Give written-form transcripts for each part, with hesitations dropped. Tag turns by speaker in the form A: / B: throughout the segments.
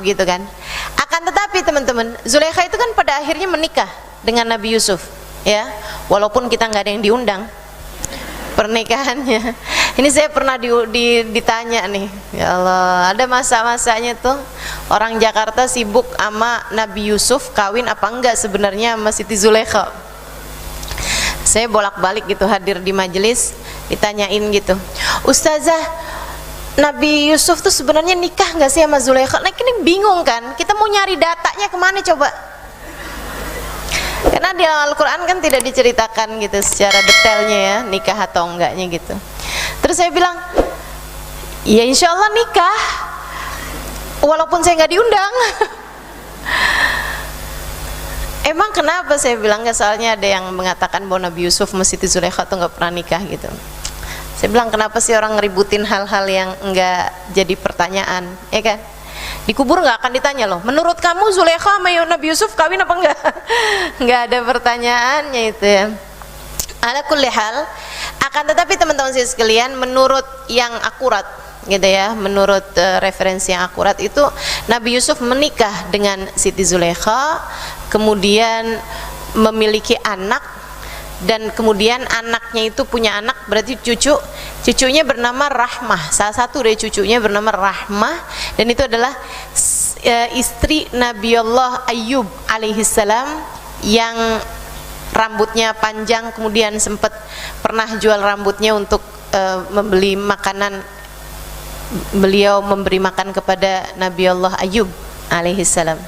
A: gitu kan. Akan tetapi teman-teman, Zulaikha itu kan pada akhirnya menikah dengan Nabi Yusuf, ya, walaupun kita nggak ada yang diundang pernikahannya. Ini saya pernah ditanya nih, ya Allah, ada masa-masanya tuh orang Jakarta sibuk sama Nabi Yusuf, kawin apa enggak sebenarnya sama Siti Zulaikha. Saya bolak-balik gitu hadir di majelis, ditanyain gitu, Ustazah, Nabi Yusuf tuh sebenarnya nikah nggak sih sama Zulaikha? Nah ini bingung kan, kita mau nyari datanya kemana coba? Karena di Al-Quran kan tidak diceritakan gitu secara detailnya ya, nikah atau enggaknya gitu. Terus saya bilang, ya insya Allah nikah, walaupun saya nggak diundang. Emang kenapa? Saya bilang, nggak, soalnya ada yang mengatakan bahwa Nabi Yusuf sama Siti Zulaikha tuh nggak pernah nikah gitu. Saya bilang, kenapa sih orang ngeributin hal-hal yang enggak jadi pertanyaan, ya kan? Dikubur nggak akan ditanya loh, menurut kamu Zulaikha sama Nabi Yusuf kawin apa enggak? Nggak ada pertanyaannya itu ya. Ala kulli hal, akan tetapi teman-teman sekalian, menurut yang akurat gitu ya, menurut referensi yang akurat itu Nabi Yusuf menikah dengan Siti Zulaikha, kemudian memiliki anak, dan kemudian anaknya itu punya anak, berarti cucunya bernama Rahmah, salah satu dari cucunya bernama Rahmah, dan itu adalah istri Nabiullah Ayyub alaihissalam yang rambutnya panjang, kemudian sempat pernah jual rambutnya untuk membeli makanan, beliau memberi makan kepada Nabiullah Ayyub alaihissalam,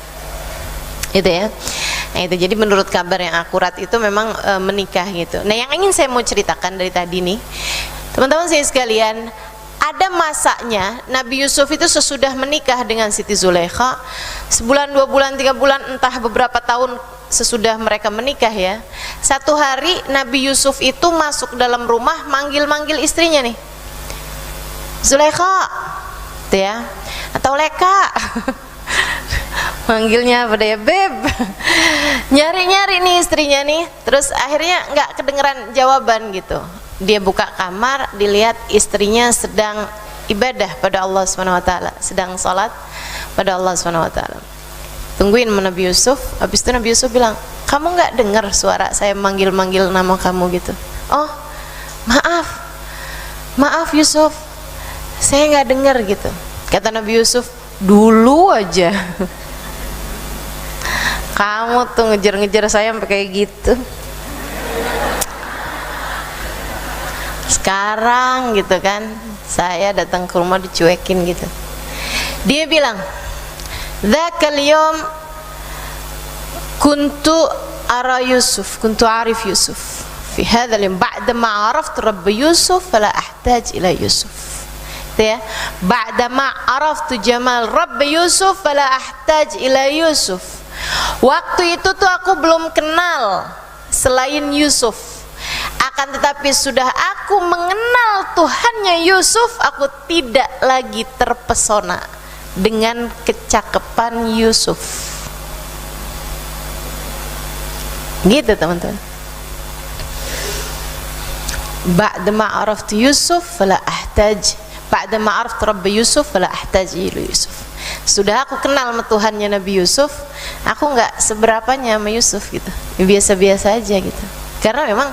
A: itu ya. Nah itu, jadi menurut kabar yang akurat itu memang menikah gitu. Nah yang ingin saya mau ceritakan dari tadi nih, teman-teman saya sekalian, ada masanya Nabi Yusuf itu sesudah menikah dengan Siti Zulaikha, sebulan, 2 bulan, 3 bulan, entah beberapa tahun sesudah mereka menikah ya, satu hari Nabi Yusuf itu masuk dalam rumah, manggil-manggil istrinya nih, Zulaikha, gitu ya, atau Leka. Manggilnya pada ya beb, nyari-nyari nih istrinya nih. Terus akhirnya nggak kedengeran jawaban gitu. Dia buka kamar, dilihat istrinya sedang ibadah pada Allah SWT, sedang sholat pada Allah SWT. Tungguin Nabi Yusuf. Habis itu Nabi Yusuf bilang, kamu nggak dengar suara saya manggil-manggil nama kamu gitu? Oh maaf Yusuf, saya nggak dengar gitu. Kata Nabi Yusuf, dulu aja kamu tuh ngejar-ngejar saya sampai kayak gitu, sekarang gitu kan saya datang ke rumah dicuekin gitu. Dia bilang, dzakal yawm kuntu ara Yusuf, kuntu arif Yusuf fi hadzal yawm ba'da ma araftu rabb Yusuf fala ahtaj ila Yusuf. Ya, ba'da ma araftu jamal rabb Yusuf fala ahtaj ila Yusuf. Waktu itu tuh aku belum kenal selain Yusuf, akan tetapi sudah aku mengenal Tuhannya Yusuf, aku tidak lagi terpesona dengan kecakapan Yusuf. Gitu teman-teman. Ba'da ma araftu Yusuf fala ahtaj, ba'da ma araftu rabb Yusuf fala ahtaj ila Yusuf. Sudah aku kenal sama Tuhannya Nabi Yusuf, aku nggak seberapanya sama Yusuf gitu, biasa-biasa aja gitu. Karena memang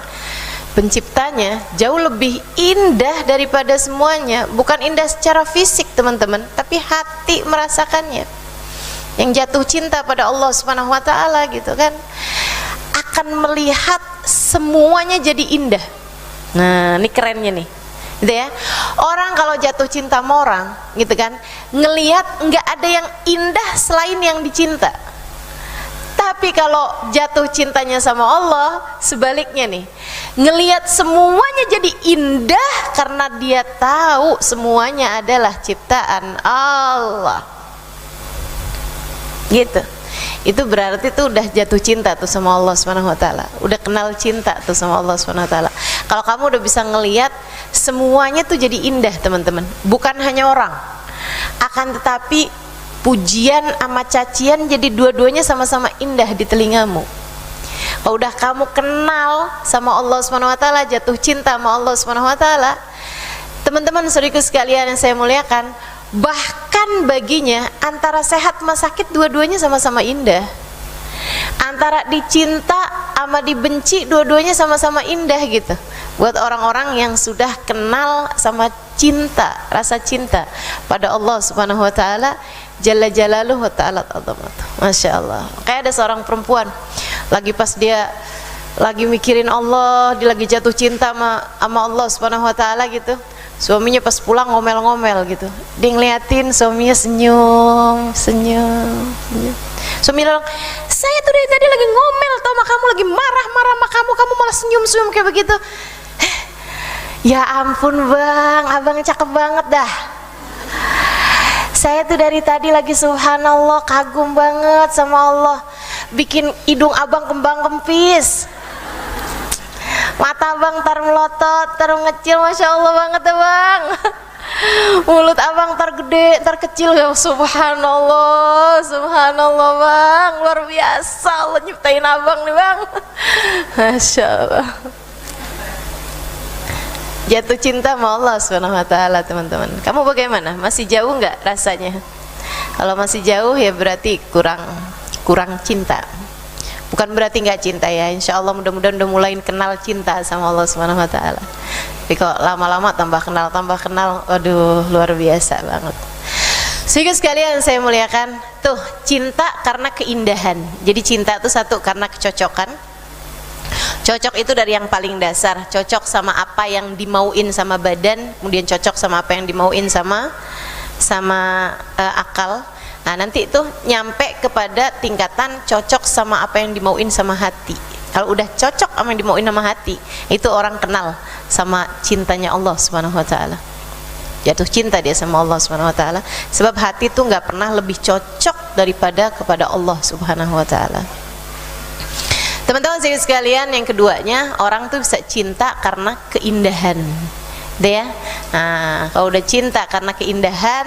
A: penciptanya jauh lebih indah daripada semuanya. Bukan indah secara fisik teman-teman, tapi hati merasakannya. Yang jatuh cinta pada Allah Subhanahu Wa Taala gitu kan, akan melihat semuanya jadi indah. Nah ini kerennya nih, gitu ya. Orang kalau jatuh cinta sama orang gitu kan, ngelihat nggak ada yang indah selain yang dicinta. Tapi kalau jatuh cintanya sama Allah, sebaliknya nih, ngelihat semuanya jadi indah karena dia tahu semuanya adalah ciptaan Allah. Gitu. Itu berarti tuh udah jatuh cinta tuh sama Allah Subhanahu wa taala. Udah kenal cinta tuh sama Allah Subhanahu wa taala. Kalau kamu udah bisa ngelihat semuanya tuh jadi indah, teman-teman. Bukan hanya orang. Akan tetapi pujian sama cacian jadi dua-duanya sama-sama indah di telingamu. Kalau udah kamu kenal sama Allah Subhanahu wa taala, jatuh cinta sama Allah Subhanahu wa taala, teman-teman saudaraku sekalian yang saya muliakan, bahkan kan baginya antara sehat sama sakit dua-duanya sama-sama indah, antara dicinta sama dibenci dua-duanya sama-sama indah gitu. Buat orang-orang yang sudah kenal sama cinta, rasa cinta pada Allah Subhanahu wa taala Jalla Jalaluhu wa ta'ala azamatuh. Masya Allah. Kayak ada seorang perempuan lagi pas dia lagi mikirin Allah, dia lagi jatuh cinta sama Allah Subhanahu wa taala gitu. Suaminya pas pulang ngomel-ngomel gitu. Dia ngeliatin suaminya senyum. Suami bilang, "Saya tuh dari tadi lagi ngomel tau sama kamu, lagi marah-marah sama kamu malah senyum-senyum kayak begitu." Ya ampun bang, abang cakep banget dah. Saya tuh dari tadi lagi subhanallah kagum banget sama Allah. Bikin hidung abang kembang kempis, mata abang tar melotot, tar ngecil, masya Allah banget ya bang. Mulut abang tar gede, tar kecil ya, subhanallah, subhanallah bang, luar biasa Allah nyiptain abang nih bang. Masya Allah. Jatuh cinta sama Allah Subhanahu wa taala, teman-teman. Kamu bagaimana? Masih jauh nggak rasanya? Kalau masih jauh ya berarti kurang cinta. Bukan berarti nggak cinta ya. Insya Allah mudah-mudahan udah mulai kenal cinta sama Allah Subhanahu wa taala. Tapi kok lama-lama tambah kenal, waduh luar biasa banget. Sehingga sekalian saya muliakan, tuh cinta karena keindahan. Jadi cinta itu satu karena kecocokan. Cocok itu dari yang paling dasar, cocok sama apa yang dimauin sama badan, kemudian cocok sama apa yang dimauin sama akal. Nah nanti itu nyampe kepada tingkatan cocok sama apa yang dimauin sama hati. Kalau udah cocok sama yang dimauin sama hati, itu orang kenal sama cintanya Allah Subhanahu wa taala. Jatuh cinta dia sama Allah Subhanahu wa taala, sebab hati itu nggak pernah lebih cocok daripada kepada Allah Subhanahu wa taala. Teman-teman sekalian, yang keduanya, orang tuh bisa cinta karena keindahan. Deh ya. Nah, kalau udah cinta karena keindahan,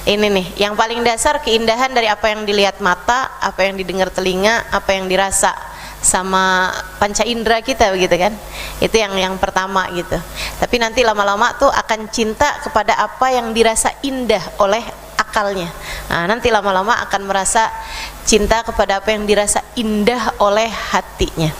A: ini nih, yang paling dasar keindahan dari apa yang dilihat mata, apa yang didengar telinga, apa yang dirasa sama panca indera kita begitu kan. Itu yang pertama gitu. Tapi nanti lama-lama tuh akan cinta kepada apa yang dirasa indah oleh akalnya. Nah, nanti lama-lama akan merasa cinta kepada apa yang dirasa indah oleh hatinya.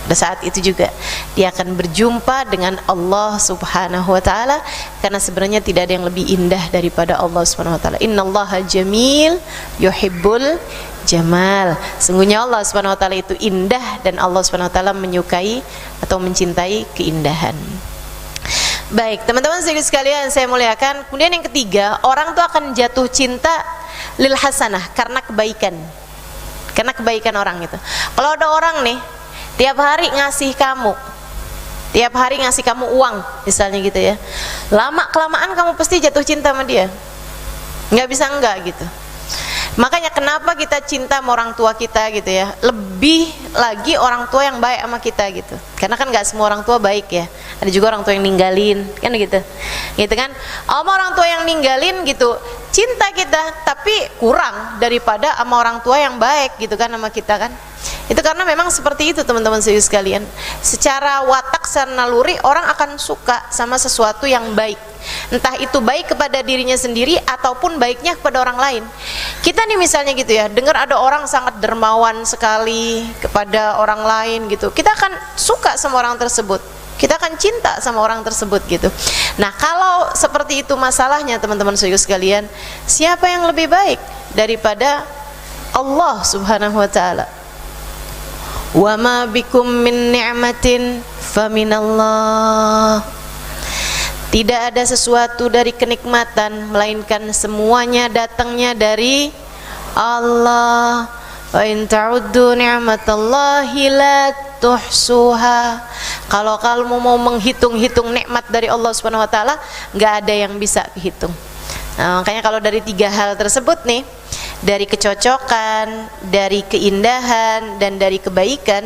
A: Pada saat itu juga dia akan berjumpa dengan Allah Subhanahu wa taala, karena sebenarnya tidak ada yang lebih indah daripada Allah Subhanahu wa taala. Innallaha jamil yuhibbul jamal. Sungguhnya Allah Subhanahu wa taala itu indah, dan Allah Subhanahu wa taala menyukai atau mencintai keindahan. Baik, teman-teman sekalian saya muliakan. Kemudian yang ketiga, orang tuh akan jatuh cinta lil hasanah, karena kebaikan. Karena kebaikan orang itu. Kalau ada orang nih tiap hari ngasih kamu uang misalnya gitu ya, lama kelamaan kamu pasti jatuh cinta sama dia, nggak bisa enggak gitu. Makanya kenapa kita cinta sama orang tua kita gitu ya, lebih lagi orang tua yang baik sama kita gitu, karena kan nggak semua orang tua baik ya, ada juga orang tua yang ninggalin kan gitu kan. Sama orang tua yang ninggalin gitu cinta kita, tapi kurang daripada sama orang tua yang baik gitu kan sama kita kan. Itu karena memang seperti itu teman-teman sekalian, secara watak, secara naluri orang akan suka sama sesuatu yang baik, entah itu baik kepada dirinya sendiri ataupun baiknya kepada orang lain. Kita nih misalnya gitu ya, dengar ada orang sangat dermawan sekali kepada orang lain gitu, kita akan suka sama orang tersebut, kita akan cinta sama orang tersebut gitu. Nah kalau seperti itu masalahnya teman-teman sekalian, siapa yang lebih baik daripada Allah Subhanahu wa taala? Wa ma bikum min ni'matin faminallah. Tidak ada sesuatu dari kenikmatan melainkan semuanya datangnya dari Allah. Wa in ta'uddu ni'matallahi la tuhsuha. Kalau kamu mau menghitung-hitung nikmat dari Allah Subhanahu wa taala, enggak ada yang bisa dihitung. Nah, makanya kalau dari tiga hal tersebut nih, dari kecocokan, dari keindahan, dan dari kebaikan,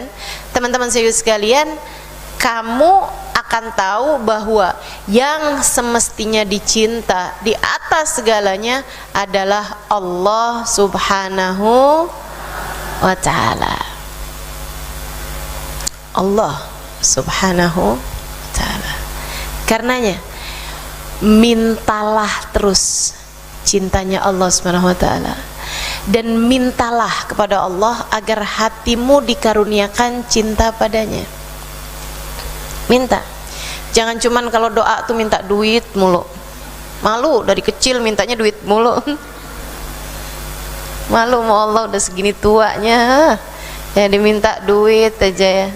A: teman-teman sekalian, kamu akan tahu bahwa yang semestinya dicinta di atas segalanya adalah Allah Subhanahu wa ta'ala. Allah Subhanahu wa ta'ala. Karenanya mintalah terus, cintanya Allah Subhanahu wa taala. Dan mintalah kepada Allah agar hatimu dikaruniakan cinta padanya. Minta. Jangan cuman kalau doa tuh minta duit mulu. Malu dari kecil mintanya duit mulu. Malu mau Allah udah segini tuanya ya diminta duit aja ya.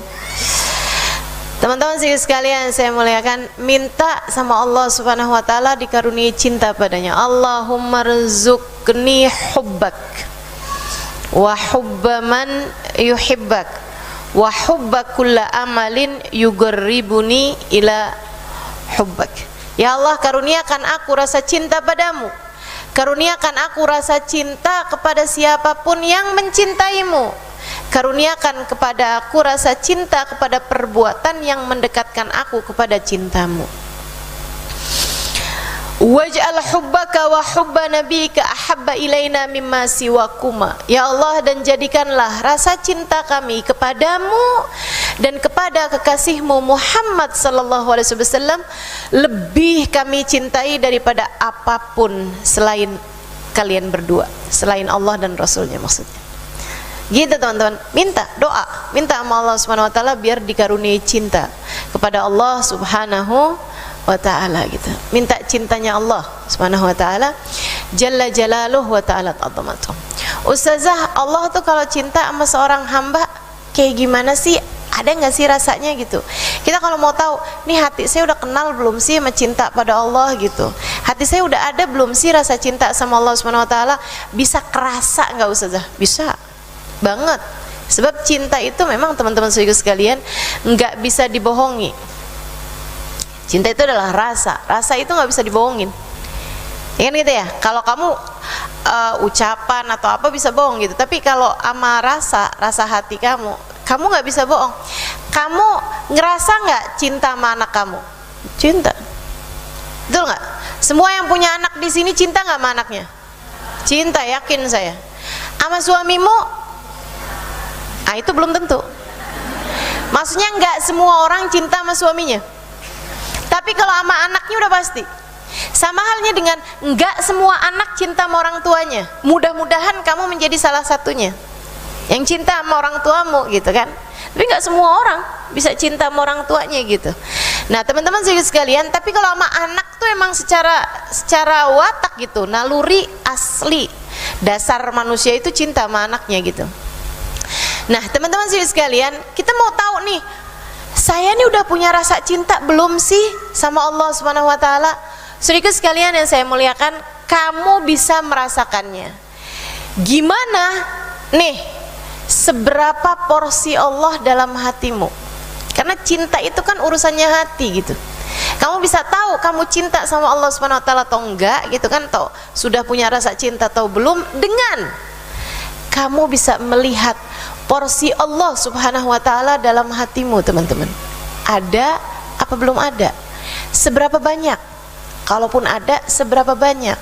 A: Teman-teman sekalian saya muliakan, minta sama Allah Subhanahu wa taala dikaruniai cinta padanya. Allahumma rzuqni hubbak wa hubba man yuhibbak wa hubba kulla amalin yugarribuni ila hubbak. Ya Allah, karuniakan aku rasa cinta padamu. Karuniakan aku rasa cinta kepada siapapun yang mencintaimu. Karuniakan kepada aku rasa cinta kepada perbuatan yang mendekatkan aku kepada cintamu. Waj'al hubbaka wa hubba nabiyika ahabba ilaina mimma siwakuma. Ya Allah, dan jadikanlah rasa cinta kami kepadamu dan kepada kekasihmu Muhammad sallallahu alaihi wasallam lebih kami cintai daripada apapun selain kalian berdua, selain Allah dan Rasulnya maksudnya. Gitu teman-teman, minta doa, minta sama Allah Subhanahu wa taala biar dikaruniai cinta kepada Allah Subhanahu wa taala gitu. Minta cintanya Allah Subhanahu wa taala jalla jalaluhu wa ta'ala azamatuh. Ustazah, Allah tuh kalau cinta sama seorang hamba kayak gimana sih? Ada nggak sih rasanya gitu? Kita kalau mau tahu, nih hati saya udah kenal belum sih sama cinta pada Allah gitu? Hati saya udah ada belum sih rasa cinta sama Allah Subhanahu wa taala? Bisa kerasa nggak Ustazah? Bisa banget. Sebab cinta itu memang teman-teman sekalian nggak bisa dibohongi. Cinta itu adalah rasa. Rasa itu nggak bisa dibohongin. Ya kan gitu ya. Kalau kamu ucapan atau apa bisa bohong gitu. Tapi kalau ama rasa hati kamu nggak bisa bohong. Kamu ngerasa nggak cinta sama anak kamu? Cinta. Betul nggak? Semua yang punya anak di sini cinta nggak sama anaknya? Cinta, yakin saya. Sama suamimu? Ah, itu belum tentu. Maksudnya nggak semua orang cinta sama suaminya. Tapi kalau sama anaknya udah pasti. Sama halnya dengan nggak semua anak cinta sama orang tuanya. Mudah-mudahan kamu menjadi salah satunya yang cinta sama orang tuamu gitu kan. Tapi nggak semua orang bisa cinta sama orang tuanya gitu. Nah teman-teman sekalian, tapi kalau sama anak tuh emang secara watak gitu, naluri asli dasar manusia itu cinta sama anaknya gitu. Nah teman-teman sekalian, kita mau tahu nih, saya nih udah punya rasa cinta belum sih sama Allah Subhanahu wa taala? Saudaraku sekalian yang saya muliakan, kamu bisa merasakannya. Gimana nih seberapa porsi Allah dalam hatimu? Karena cinta itu kan urusannya hati gitu. Kamu bisa tahu kamu cinta sama Allah Subhanahu wa taala atau enggak gitu kan, atau sudah punya rasa cinta atau belum, dengan kamu bisa melihat porsi Allah Subhanahu wa taala dalam hatimu teman-teman. Ada apa belum ada? Seberapa banyak? Kalaupun ada, seberapa banyak?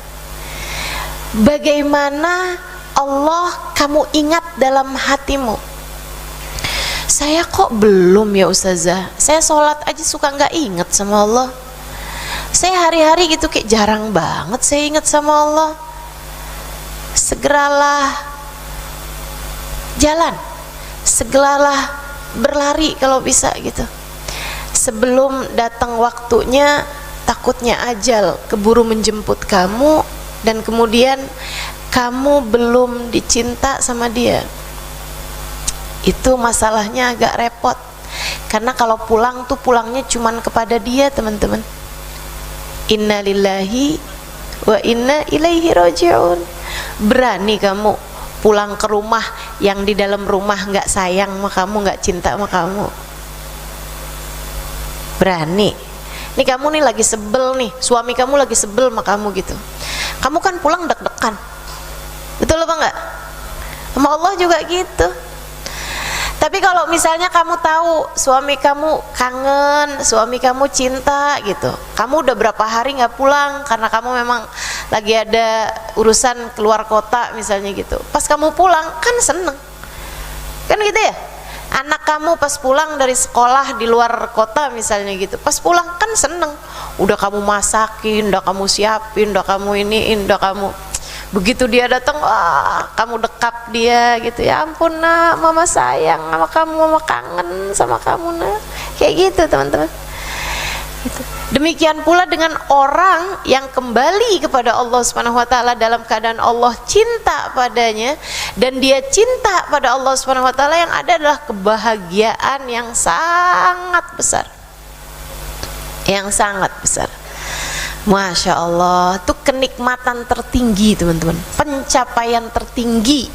A: Bagaimana Allah kamu ingat dalam hatimu? Saya kok belum ya Ustazah? Saya sholat aja suka nggak ingat sama Allah. Saya hari-hari gitu kayak jarang banget saya ingat sama Allah. Segeralah jalan, segeralah berlari kalau bisa gitu. Sebelum datang waktunya, takutnya ajal keburu menjemput kamu dan kemudian kamu belum dicinta sama dia. Itu masalahnya agak repot. Karena kalau pulang tuh pulangnya cuman kepada dia teman-teman. Inna lillahi wa inna ilaihi raji'un. Berani kamu pulang ke rumah yang di dalam rumah nggak sayang sama kamu, nggak cinta sama kamu? Berani? Nih kamu nih lagi sebel nih, suami kamu lagi sebel sama kamu gitu. Kamu kan pulang deg-degan. Betul apa enggak? Sama Allah juga gitu. Tapi kalau misalnya kamu tahu suami kamu kangen, suami kamu cinta gitu, kamu udah berapa hari nggak pulang karena kamu memang lagi ada urusan keluar kota misalnya gitu. Pas kamu pulang kan seneng, kan gitu ya. Anak kamu pas pulang dari sekolah di luar kota misalnya gitu, pas pulang kan seneng, udah kamu masakin, udah kamu siapin, udah kamu iniin, udah kamu, begitu dia datang, wah kamu dekap dia gitu, ya ampun nak, mama sayang sama kamu, mama kangen sama kamu nak, kayak gitu teman-teman. Gitu. Demikian pula dengan orang yang kembali kepada Allah Subhanahu wa taala dalam keadaan Allah cinta padanya dan dia cinta pada Allah Subhanahu wa taala, yang ada adalah kebahagiaan yang sangat besar. Yang sangat besar. Masya Allah, itu kenikmatan tertinggi teman-teman. Pencapaian tertinggi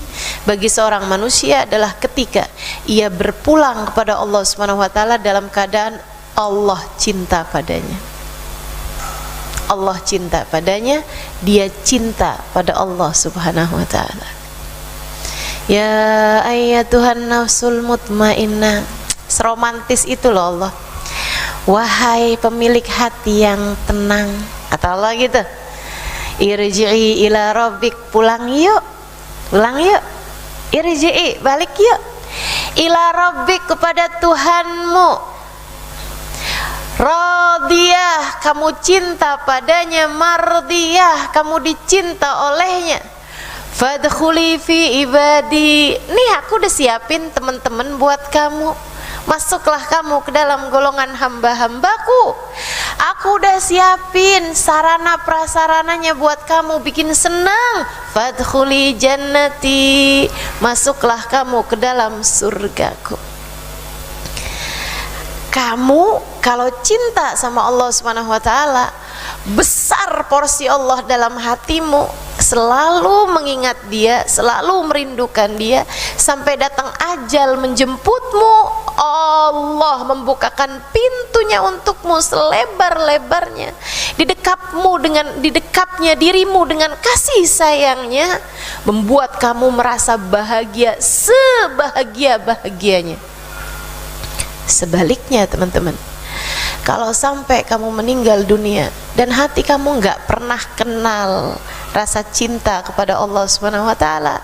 A: bagi seorang manusia adalah ketika ia berpulang kepada Allah Subhanahu wa taala dalam keadaan Allah cinta padanya. Allah cinta padanya, dia cinta pada Allah Subhanahu wa taala. Ya ayyatuhan nafsul mutmainnah. Seromantis itu loh Allah. Wahai pemilik hati yang tenang, kata Allah gitu. Irji'i ila rabbik, pulang yuk. Pulang yuk. Irji'i, balik yuk. Ila rabbik, kepada Tuhanmu. Radiyah, kamu cinta padanya, mardiyah, kamu dicinta olehnya. Fadkhuli fi ibadi, nih aku udah siapin teman-teman buat kamu, masuklah kamu ke dalam golongan hamba-hambaku. Aku udah siapin sarana prasarananya buat kamu, bikin senang. Fadkhuli jannati, masuklah kamu ke dalam surgaku. Kamu kalau cinta sama Allah Subhanahu wa taala, besar porsi Allah dalam hatimu, selalu mengingat dia, selalu merindukan dia, sampai datang ajal menjemputmu, Allah membukakan pintunya untukmu selebar-lebarnya, didekapnya dirimu dengan kasih sayangnya, membuat kamu merasa bahagia sebahagia-bahagianya. Sebaliknya teman-teman, kalau sampai kamu meninggal dunia dan hati kamu nggak pernah kenal rasa cinta kepada Allah Subhanahu wa taala,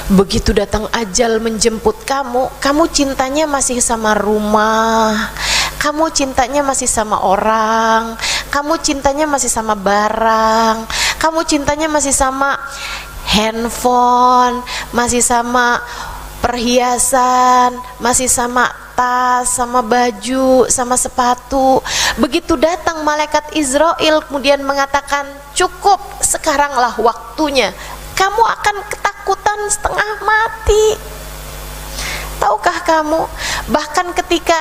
A: begitu datang ajal menjemput kamu, kamu cintanya masih sama rumah, kamu cintanya masih sama orang, kamu cintanya masih sama barang, kamu cintanya masih sama handphone, masih sama perhiasan, masih sama tas, sama baju, sama sepatu. Begitu datang malaikat Israel kemudian mengatakan, cukup, sekaranglah waktunya, kamu akan ketakutan setengah mati. Tahukah kamu, bahkan ketika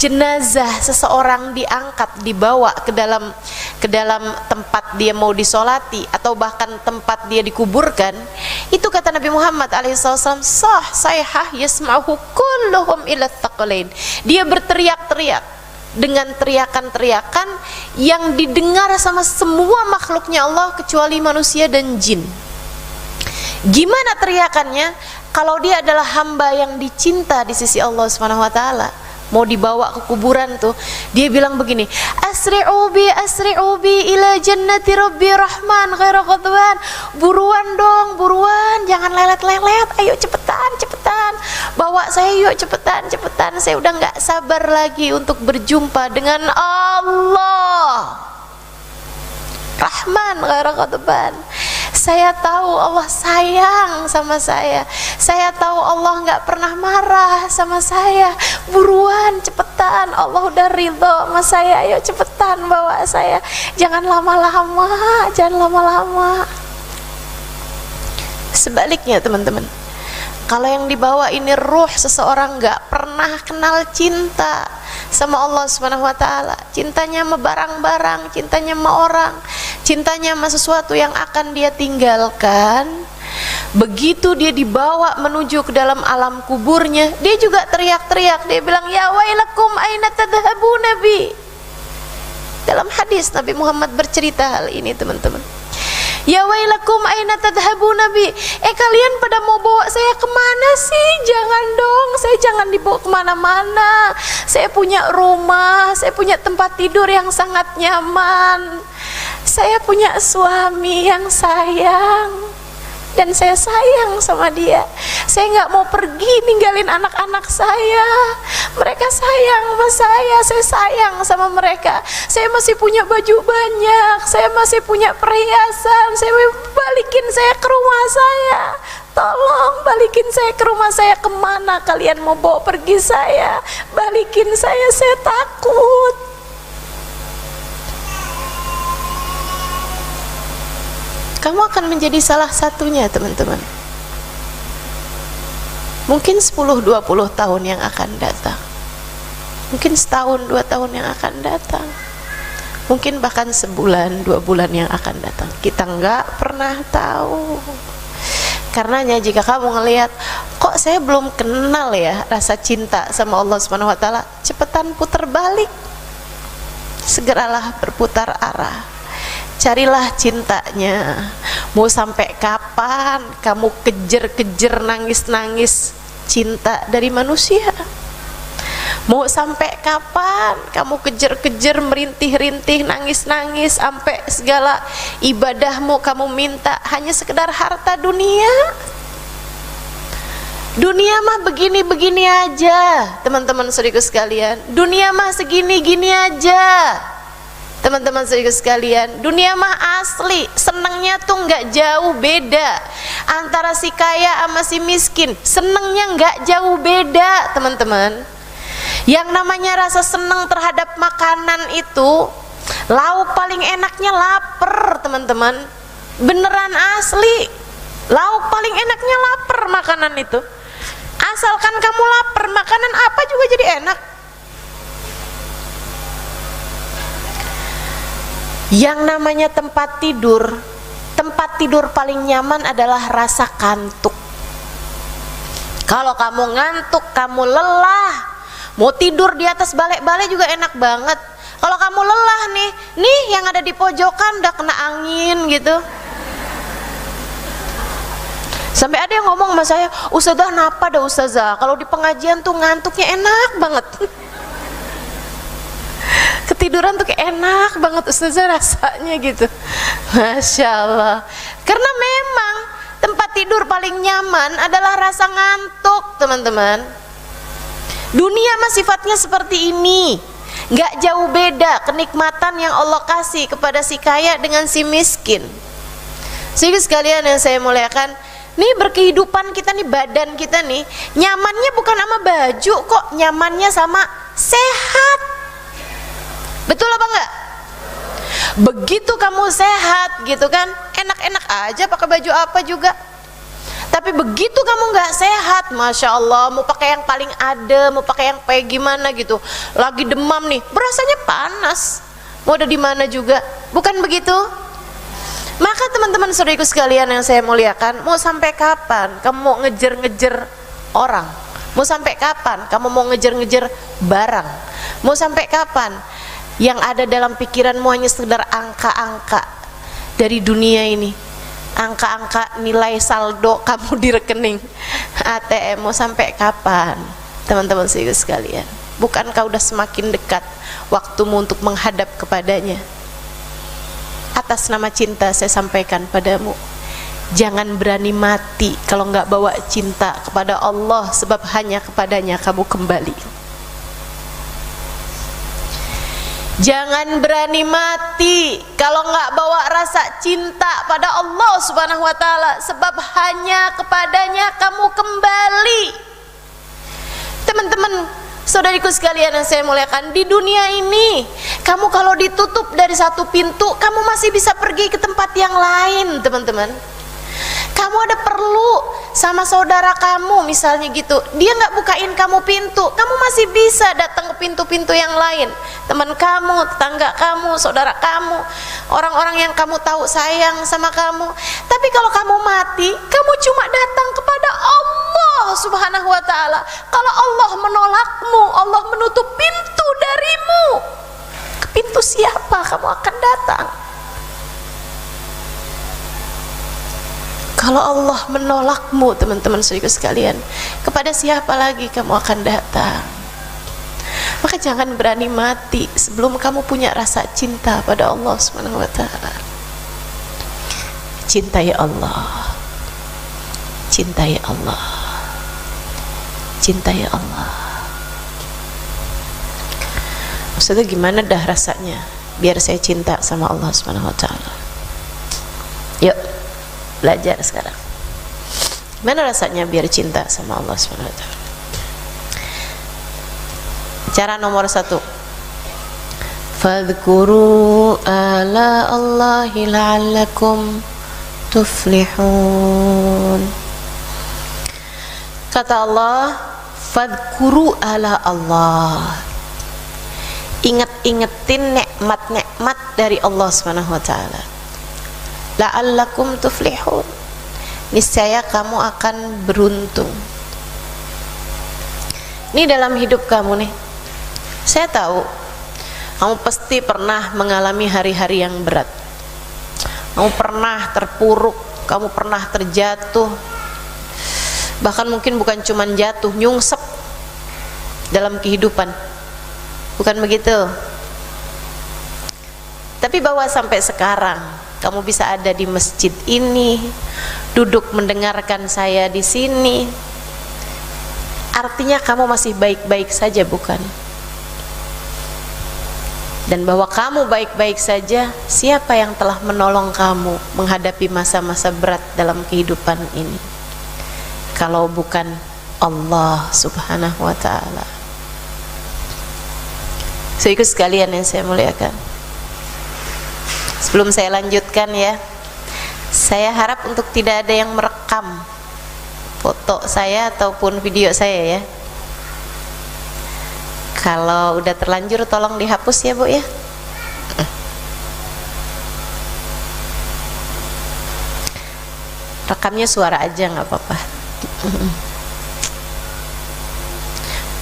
A: jenazah seseorang diangkat, dibawa ke dalam tempat dia mau disolati, atau bahkan tempat dia dikuburkan, itu kata Nabi Muhammad alaihissalam, sayhah yasma'uhu kulluhum ila tsaqalain, dia berteriak-teriak dengan teriakan-teriakan yang didengar sama semua makhluknya Allah kecuali manusia dan jin. Gimana teriakannya? Kalau dia adalah hamba yang dicinta di sisi Allah Subhanahu wa taala, mau dibawa ke kuburan tuh, dia bilang begini, asri'u bi ila jannati rabbi rahman khairu qadwan, buruan dong, buruan, jangan lelet-lelet, ayo cepetan, bawa saya yuk, cepetan, saya udah nggak sabar lagi untuk berjumpa dengan Allah Rahman khairu qadwan. Saya tahu Allah sayang sama saya tahu Allah nggak pernah marah sama saya, buruan, cepetan, Allah udah ridho sama saya, ayo cepetan bawa saya, jangan lama-lama. Sebaliknya teman-teman, kalau yang dibawa ini ruh seseorang nggak pernah kenal cinta sama Allah Subhanahu wa taala, cintanya sama barang-barang, cintanya sama orang, cintanya sama sesuatu yang akan dia tinggalkan. Begitu dia dibawa menuju ke dalam alam kuburnya, dia juga teriak-teriak, dia bilang, ya wailakum aina tadhhabuna bi. Dalam hadis Nabi Muhammad bercerita hal ini teman-teman. Ya wailakum aina tadhhabuna bi, kalian pada mau bawa saya kemana sih? Jangan dong, saya jangan dibawa kemana-mana, saya punya rumah, saya punya tempat tidur yang sangat nyaman, saya punya suami yang sayang, dan saya sayang sama dia. Saya nggak mau pergi ninggalin anak-anak saya. Mereka sayang sama saya sayang sama mereka. Saya masih punya baju banyak, saya masih punya perhiasan. Saya balikin saya ke rumah saya. Tolong balikin saya ke rumah saya. Kemana kalian mau bawa pergi saya? Balikin saya takut. Kamu akan menjadi salah satunya, teman-teman. Mungkin 10-20 tahun yang akan datang, mungkin setahun 2 tahun yang akan datang, mungkin bahkan sebulan 2 bulan yang akan datang. Kita nggak pernah tahu. Karenanya jika kamu ngelihat, kok saya belum kenal ya rasa cinta sama Allah Subhanahu wa taala, cepetan putar balik. Segeralah berputar arah. Carilah cintanya. Mau sampai kapan kamu kejar-kejar nangis-nangis cinta dari manusia? Mau sampai kapan kamu kejar-kejar merintih-rintih nangis-nangis sampai segala ibadahmu kamu minta hanya sekedar harta dunia? Dunia mah begini-begini aja, teman-teman saudaraku sekalian. Dunia mah segini-gini aja. Teman-teman saudaraku sekalian, dunia mah asli, senengnya tuh nggak jauh beda antara si kaya sama si miskin. Senengnya nggak jauh beda, teman-teman. Yang namanya rasa seneng terhadap makanan itu, lauk paling enaknya lapar, teman-teman. Beneran asli, lauk paling enaknya lapar makanan itu. Asalkan kamu lapar, makanan apa juga jadi enak. Yang namanya tempat tidur paling nyaman adalah rasa kantuk. Kalau kamu ngantuk, kamu lelah, mau tidur di atas balai-balai juga enak banget. Kalau kamu lelah nih yang ada di pojokan udah kena angin gitu. Sampai ada yang ngomong sama saya, "Ustazah, napa dah ustazah? Kalau di pengajian tuh ngantuknya enak banget." Ketiduran tuh kayak enak banget ustazah rasanya gitu. Masya Allah. Karena memang tempat tidur paling nyaman adalah rasa ngantuk, teman-teman. Dunia mah sifatnya seperti ini, nggak jauh beda kenikmatan yang Allah kasih kepada si kaya dengan si miskin. Sehingga sekalian yang saya muliakan, nih berkehidupan kita nih, badan kita nih nyamannya bukan sama baju kok, nyamannya sama sehat. Betul apa enggak? Begitu kamu sehat gitu kan, enak-enak aja pakai baju apa juga. Tapi begitu kamu nggak sehat, Masya Allah, mau pakai yang paling adem, mau pakai yang kayak gimana gitu, lagi demam nih, berasanya panas, mau ada di mana juga. Bukan begitu? Maka teman-teman saudariku sekalian yang saya muliakan, mau sampai kapan kamu mau ngejar-ngejar orang? Mau sampai kapan kamu mau ngejar-ngejar barang? Mau sampai kapan yang ada dalam pikiranmu hanya sekedar angka-angka dari dunia ini, angka-angka nilai saldo kamu di rekening ATM? Mau sampai kapan, teman-teman sekalian? Bukankah udah semakin dekat waktumu untuk menghadap kepadanya? Atas nama cinta saya sampaikan padamu, jangan berani mati kalau nggak bawa cinta kepada Allah, sebab hanya kepadanya kamu kembali. Jangan berani mati kalau nggak bawa rasa cinta pada Allah Subhanahu wa taala, sebab hanya kepadanya kamu kembali. Teman-teman, saudariku sekalian yang saya muliakan, di dunia ini kamu kalau ditutup dari satu pintu, kamu masih bisa pergi ke tempat yang lain, teman-teman. Kamu ada perlu sama saudara kamu misalnya gitu, dia nggak bukain kamu pintu, kamu masih bisa datang ke pintu-pintu yang lain. Teman kamu, tetangga kamu, saudara kamu, orang-orang yang kamu tahu sayang sama kamu. Tapi kalau kamu mati, kamu cuma datang kepada Allah Subhanahu wa taala. Kalau Allah menolakmu, Allah menutup pintu darimu, ke pintu siapa kamu akan datang? Kalau Allah menolakmu, teman-teman saudaraku sekalian, kepada siapa lagi kamu akan datang? Maka jangan berani mati sebelum kamu punya rasa cinta pada Allah Subhanahu wa taala. Cintai Allah. cintai Allah. Cintai Allah. Maksudnya gimana dah rasanya biar saya cinta sama Allah Subhanahu wa taala? Yuk belajar sekarang. Gimana rasanya biar cinta sama Allah Subhanahu wa taala? Cara nomor 1, fadhkuru ala Allahi la'allakum tuflihun. Kata Allah, fadhkuru ala Allah. Ingat-ingetin nikmat-nikmat dari Allah Subhanahu wa taala. La'allakum tuflihun. Niscaya kamu akan beruntung. Ini dalam hidup kamu nih. Saya tahu kamu pasti pernah mengalami hari-hari yang berat. Kamu pernah terpuruk, kamu pernah terjatuh. Bahkan mungkin bukan cuman jatuh, nyungsep dalam kehidupan. Bukan begitu? Tapi bahwa sampai sekarang kamu bisa ada di masjid ini, duduk mendengarkan saya di sini, artinya kamu masih baik-baik saja, bukan? Dan bahwa kamu baik-baik saja, siapa yang telah menolong kamu menghadapi masa-masa berat dalam kehidupan ini? Kalau bukan Allah Subhanahu wa taala. Saudaraku sekalian yang saya muliakan, sebelum saya lanjutkan ya, saya harap untuk tidak ada yang merekam foto saya ataupun video saya ya. Kalau udah terlanjur tolong dihapus ya Bu ya. Rekamnya suara aja nggak apa-apa.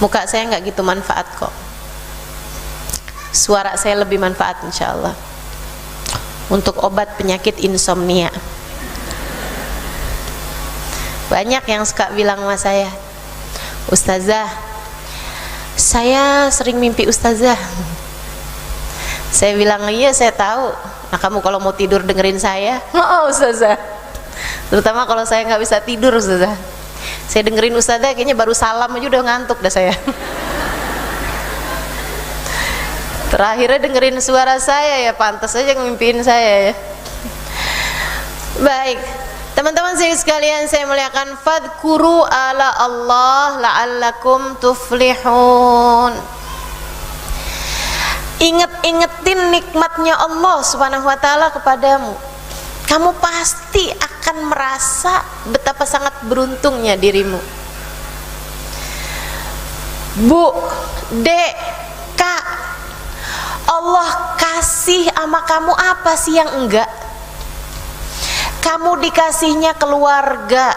A: Muka saya nggak gitu manfaat kok. Suara saya lebih manfaat insya Allah untuk obat penyakit insomnia. Banyak yang suka bilang sama saya, Ustazah, saya sering mimpi Ustazah. Saya bilang, iya saya tahu. Nah kamu kalau mau tidur dengerin saya, oh Ustazah. Terutama kalau saya nggak bisa tidur Ustazah, saya dengerin Ustazah kayaknya baru salam aja udah ngantuk dah saya. Terakhirnya dengerin suara saya ya, pantas aja ngimpiin saya ya. Baik, teman-teman sekalian saya muliakan, fadhkuru ala Allah la'allakum tuflihun. Ingat-ingetin nikmatnya Allah Subhanahu wa taala kepadamu. Kamu pasti akan merasa betapa sangat beruntungnya dirimu. Bu, Dek, Kak, Allah kasih sama kamu apa sih yang enggak? Kamu dikasihnya keluarga,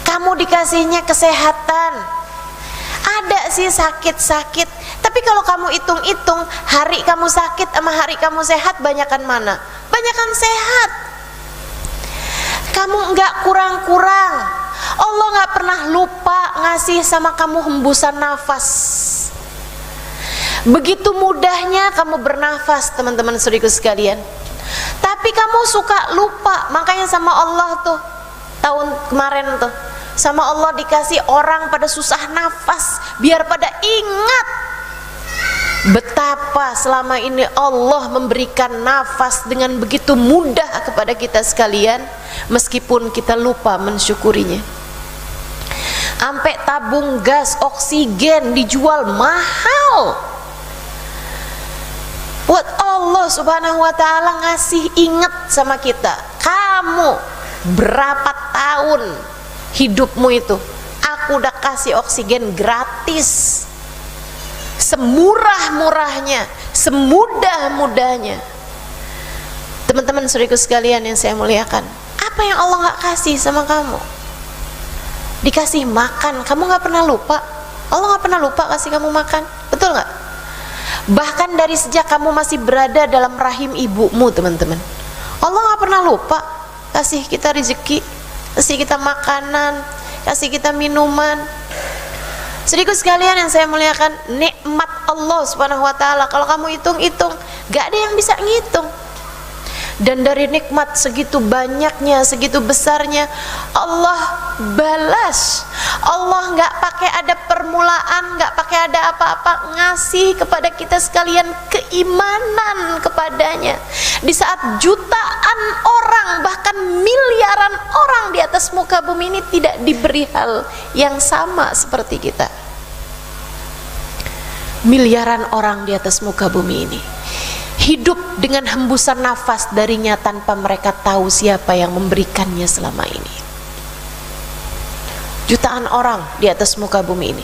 A: kamu dikasihnya kesehatan. Ada sih sakit-sakit, tapi kalau kamu hitung-hitung hari kamu sakit sama hari kamu sehat, banyakan mana? Banyakan sehat. Kamu enggak kurang-kurang. Allah enggak pernah lupa ngasih sama kamu hembusan nafas. Begitu mudahnya kamu bernafas, teman-teman saudaraku sekalian. Tapi kamu suka lupa, makanya sama Allah tuh tahun kemarin tuh, sama Allah dikasih orang pada susah nafas biar pada ingat betapa selama ini Allah memberikan nafas dengan begitu mudah kepada kita sekalian, meskipun kita lupa mensyukurinya. Sampai tabung gas oksigen dijual mahal. Buat Allah Subhanahu wa taala ngasih ingat sama kita. Kamu berapa tahun hidupmu itu? Aku udah kasih oksigen gratis. Semurah-murahnya, semudah-mudahnya. Teman-teman saudaraku sekalian yang saya muliakan, apa yang Allah nggak kasih sama kamu? Dikasih makan, kamu nggak pernah lupa. Allah nggak pernah lupa kasih kamu makan, betul nggak? Bahkan dari sejak kamu masih berada dalam rahim ibumu, teman-teman, Allah nggak pernah lupa kasih kita rezeki, kasih kita makanan, kasih kita minuman. Saudaraku sekalian yang saya muliakan, nikmat Allah Subhanahu wa taala kalau kamu hitung-hitung, gak ada yang bisa ngitung. Dan dari nikmat segitu banyaknya, segitu besarnya, Allah balas. Allah nggak pakai ada permulaan, nggak pakai ada apa-apa, ngasih kepada kita sekalian keimanan kepadanya. Di saat jutaan orang, bahkan miliaran orang di atas muka bumi ini tidak diberi hal yang sama seperti kita. Miliaran orang di atas muka bumi ini hidup dengan hembusan nafas darinya tanpa mereka tahu siapa yang memberikannya selama ini. Jutaan orang di atas muka bumi ini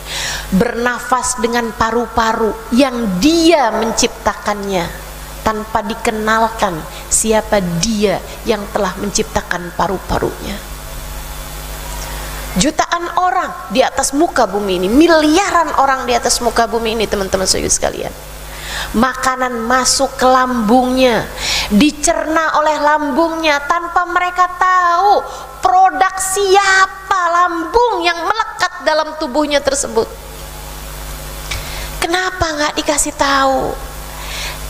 A: bernafas dengan paru-paru yang Dia menciptakannya tanpa dikenalkan siapa Dia yang telah menciptakan paru-parunya. Jutaan orang di atas muka bumi ini, miliaran orang di atas muka bumi ini, teman-teman sekalian. Makanan masuk ke lambungnya, dicerna oleh lambungnya tanpa mereka tahu produk siapa lambung yang melekat dalam tubuhnya tersebut. Kenapa nggak dikasih tahu?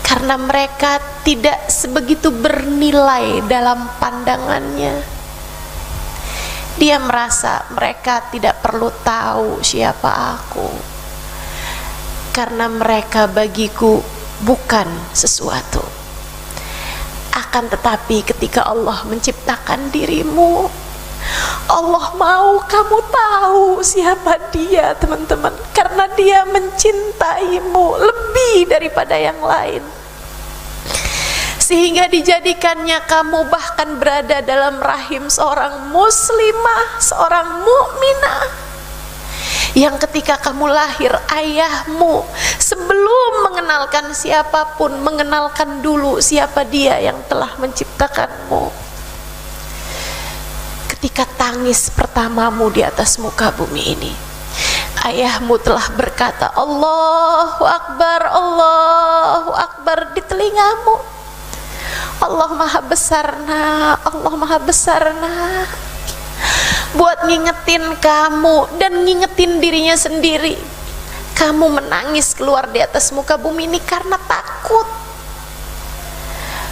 A: Karena mereka tidak sebegitu bernilai dalam pandangannya. Dia merasa mereka tidak perlu tahu siapa aku, karena mereka bagiku bukan sesuatu. Akan tetapi ketika Allah menciptakan dirimu, Allah mau kamu tahu siapa Dia, teman-teman, karena Dia mencintaimu lebih daripada yang lain, sehingga dijadikannya kamu bahkan berada dalam rahim seorang muslimah, seorang mukminah, yang ketika kamu lahir, ayahmu sebelum mengenalkan siapapun, mengenalkan dulu siapa Dia yang telah menciptakanmu. Ketika tangis pertamamu di atas muka bumi ini, ayahmu telah berkata Allahu Akbar, Allahu Akbar di telingamu. Allah Maha Besar nak, Allah Maha Besar nak, buat ngingetin kamu dan ngingetin dirinya sendiri. Kamu menangis keluar di atas muka bumi ini karena takut.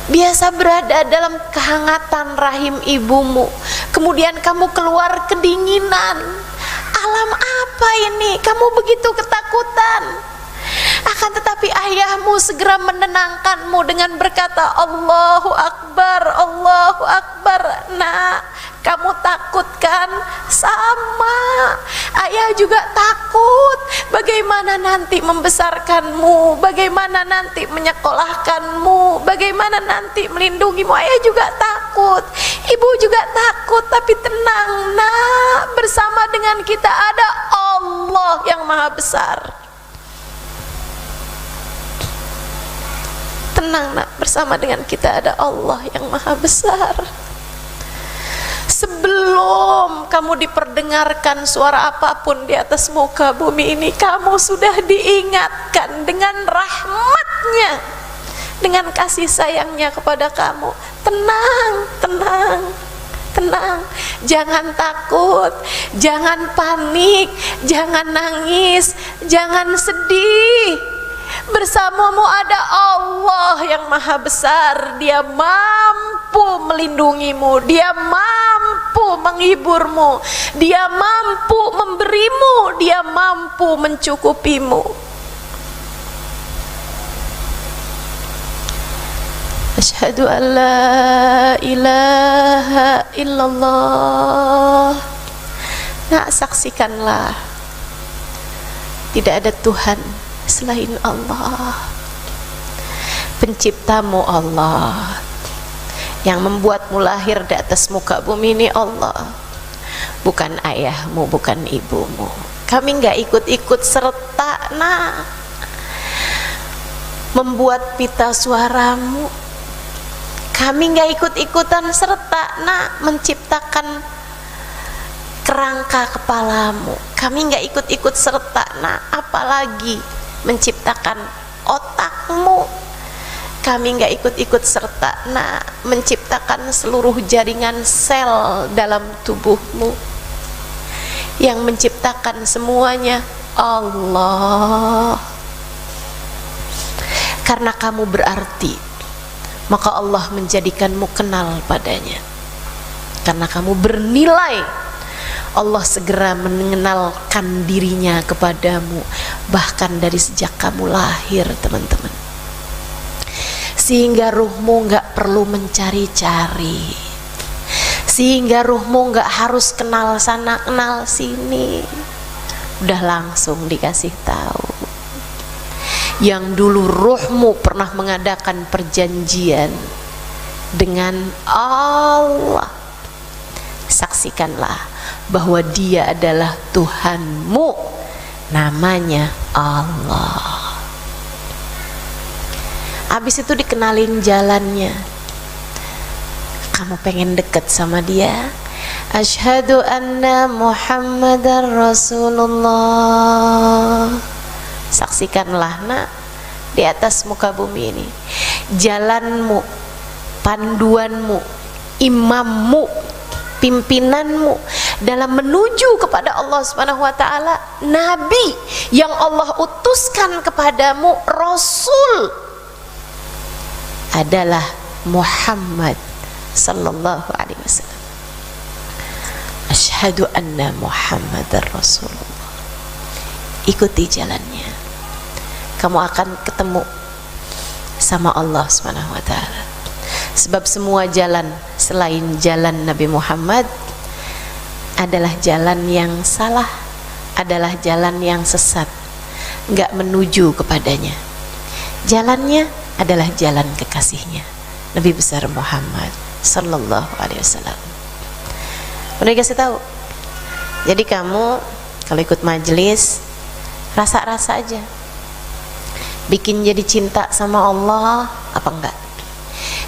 A: Biasa berada dalam kehangatan rahim ibumu, kemudian kamu keluar kedinginan. Alam apa ini? Kamu begitu ketakutan. Akan tetapi ayahmu segera menenangkanmu dengan berkata Allahu Akbar, Allahu Akbar. Nak, kamu takut kan? Sama, ayah juga takut. Bagaimana nanti membesarkanmu, bagaimana nanti menyekolahkanmu, bagaimana nanti melindungimu. Ayah juga takut, ibu juga takut. Tapi tenang nak, bersama dengan kita ada Allah yang Maha Besar. Tenang nak, bersama dengan kita ada Allah yang Maha Besar. Sebelum kamu diperdengarkan suara apapun di atas muka bumi ini, kamu sudah diingatkan dengan rahmatnya, dengan kasih sayangnya kepada kamu. Tenang, tenang, tenang, jangan takut, jangan panik, jangan nangis, jangan sedih. Bersamamu ada Allah yang Maha Besar. Dia mampu melindungimu, Dia mampu menghiburmu, Dia mampu memberimu, Dia mampu mencukupimu. Asyhadu an la ilaha illallah. Nah, saksikanlah tidak ada Tuhan selain Allah. Penciptamu Allah, yang membuatmu lahir di atas muka bumi ini Allah, bukan ayahmu, bukan ibumu. Kami nggak ikut-ikut serta nak membuat pita suaramu. Kami nggak ikut-ikutan serta nak menciptakan kerangka kepalamu. Kami nggak ikut-ikut serta nak apalagi menciptakan otakmu. Kami nggak ikut-ikut serta nak menciptakan seluruh jaringan sel dalam tubuhmu. Yang menciptakan semuanya Allah. Karena kamu berarti maka Allah menjadikanmu kenal padanya. Karena kamu bernilai, Allah segera mengenalkan dirinya kepadamu, bahkan dari sejak kamu lahir, teman-teman. Sehingga ruhmu gak perlu mencari-cari, sehingga ruhmu gak harus kenal sana kenal sini, udah langsung dikasih tahu. Yang dulu ruhmu pernah mengadakan perjanjian dengan Allah, saksikanlah bahwa Dia adalah Tuhanmu, namanya Allah. Habis itu dikenalin jalannya. Kamu pengen deket sama Dia, asyhadu anna Muhammadar Rasulullah. Saksikanlah nak, di atas muka bumi ini, jalanmu, panduanmu, imammu, pimpinanmu dalam menuju kepada Allah Subhanahu wa taala, nabi yang Allah utuskan kepadamu, rasul, adalah Muhammad sallallahu alaihi wasallam. Asyhadu anna Muhammadar Rasulullah. Ikuti jalannya, kamu akan ketemu sama Allah Subhanahu wa taala. Sebab semua jalan selain jalan Nabi Muhammad adalah jalan yang salah, adalah jalan yang sesat, enggak menuju kepadanya. Jalannya adalah jalan kekasihnya, Nabi besar Muhammad sallallahu alaihi wasallam. Udah kasih tahu. Jadi kamu kalau ikut majelis, rasa-rasa aja, bikin jadi cinta sama Allah apa enggak,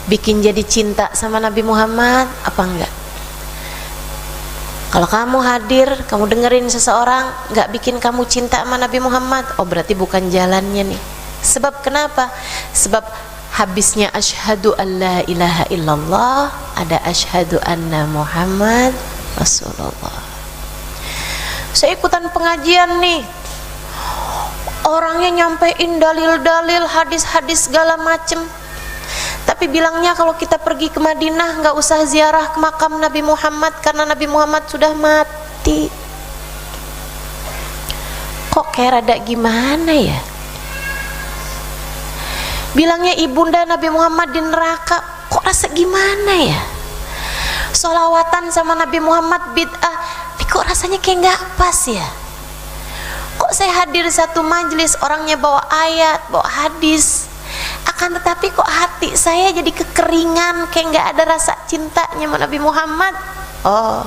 A: bikin jadi cinta sama Nabi Muhammad apa enggak. Kalau kamu hadir, kamu dengerin seseorang enggak bikin kamu cinta sama Nabi Muhammad, oh berarti bukan jalannya nih. Sebab kenapa? Sebab habisnya asyhadu an la ilaha illallah ada asyhadu anna Muhammad Rasulullah. Saya ikutan pengajian nih, orangnya nyampein dalil-dalil, hadis-hadis segala macem, tapi bilangnya kalau kita pergi ke Madinah nggak usah ziarah ke makam Nabi Muhammad karena Nabi Muhammad sudah mati. Kok kayak rada gimana ya? Bilangnya ibunda Nabi Muhammad di neraka, kok rasa gimana ya? Sholawatan sama Nabi Muhammad bid'ah, tapi kok rasanya kayak nggak pas ya? Kok saya hadir satu majelis orangnya bawa ayat, bawa hadis, akan tetapi kok hati saya jadi kekeringan, kayak nggak ada rasa cintanya sama Nabi Muhammad. Oh,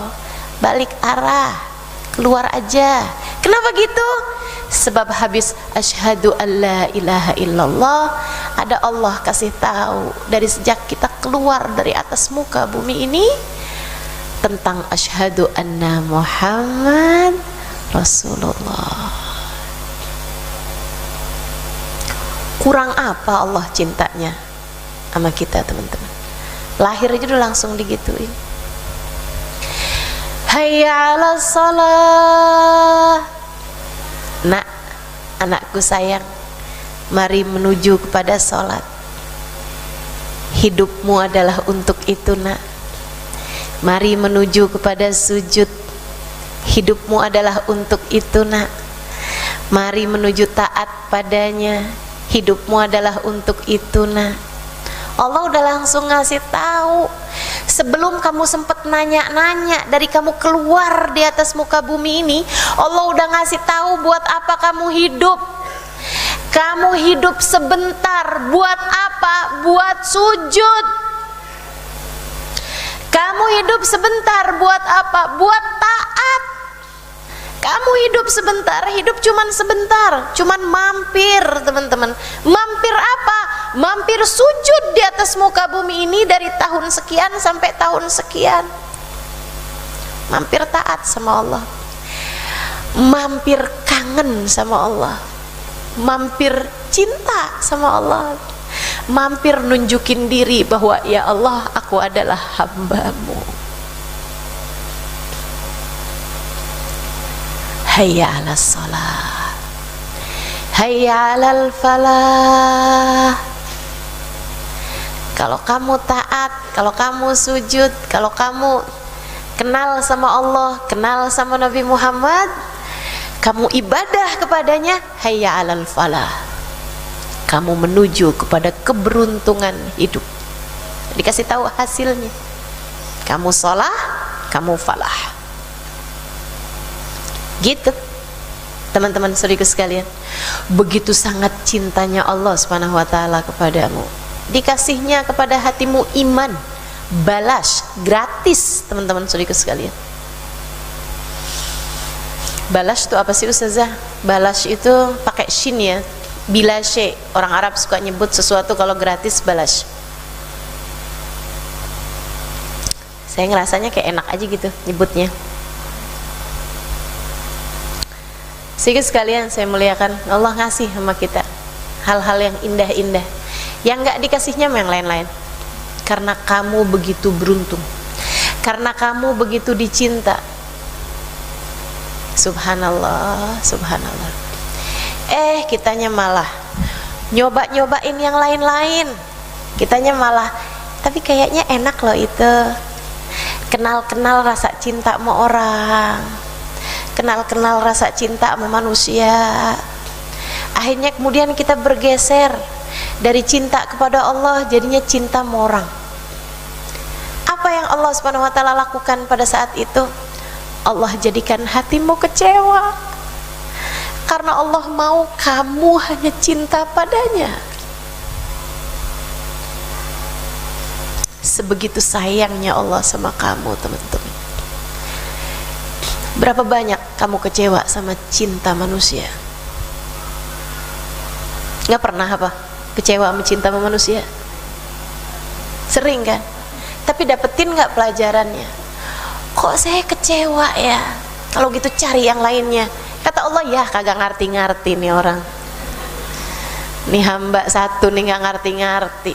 A: balik arah, keluar aja. Kenapa gitu? Sebab habis asyhadu an la ilaha illallah, ada Allah kasih tahu dari sejak kita keluar dari atas muka bumi ini tentang asyhadu anna Muhammad Rasulullah. Kurang apa Allah cintanya sama kita, teman-teman? Lahir aja udah langsung digituin. Hayya 'alas shalah. Nak, anakku sayang, mari menuju kepada sholat. Hidupmu adalah untuk itu, nak. Mari menuju kepada sujud. Hidupmu adalah untuk itu, nak. Mari menuju taat padanya. Hidupmu adalah untuk itu, nak. Allah udah langsung ngasih tahu sebelum kamu sempat nanya-nanya. Dari kamu keluar di atas muka bumi ini, Allah udah ngasih tahu buat apa kamu hidup. Kamu hidup sebentar, buat apa? Buat sujud. Kamu hidup sebentar, buat apa? Buat taat. Kamu hidup sebentar, hidup cuman sebentar, cuman mampir, teman-teman. Mampir apa? Mampir sujud di atas muka bumi ini dari tahun sekian sampai tahun sekian. Mampir taat sama Allah. Mampir kangen sama Allah. Mampir cinta sama Allah. Mampir nunjukin diri bahwa ya Allah, aku adalah hamba-Mu. Hayya 'alas shalah, hayya 'alal falah. Kalau kamu taat, kalau kamu sujud, kalau kamu kenal sama Allah, kenal sama Nabi Muhammad, kamu ibadah kepadanya, hayya 'alal falah, kamu menuju kepada keberuntungan hidup. Dikasih tahu hasilnya, kamu sholah, kamu falah. Gitu teman-teman saudaraku sekalian, begitu sangat cintanya Allah Subhanahu wa taala kepadamu. Dikasihnya kepada hatimu iman, balas gratis teman-teman saudaraku sekalian. Balas itu apa sih Ustazah? Balas itu pakai shin ya, bila syai. Orang Arab suka nyebut sesuatu kalau gratis balas. Saya ngerasanya kayak enak aja gitu nyebutnya. Sehingga sekalian saya muliakan, Allah ngasih sama kita hal-hal yang indah-indah, yang gak dikasihnya sama yang lain-lain. Karena kamu begitu beruntung, karena kamu begitu dicinta. Subhanallah, subhanallah. Kitanya malah nyoba-nyobain yang lain-lain. Kitanya malah, tapi kayaknya enak loh itu. Kenal-kenal rasa cinta sama orang, kenal-kenal rasa cinta sama manusia. Akhirnya kemudian kita bergeser dari cinta kepada Allah, jadinya cinta sama orang. Apa yang Allah Subhanahu wa taala lakukan pada saat itu? Allah jadikan hatimu kecewa, karena Allah mau kamu hanya cinta padanya. Sebegitu sayangnya Allah sama kamu teman-teman. Berapa banyak kamu kecewa sama cinta manusia? Nggak pernah apa? Kecewa sama cinta sama manusia? Sering kan? Tapi dapetin nggak pelajarannya? Kok saya kecewa ya? Kalau gitu cari yang lainnya. Kata Allah, ya kagak ngerti-ngerti nih orang. Nih hamba satu nih nggak ngerti-ngerti.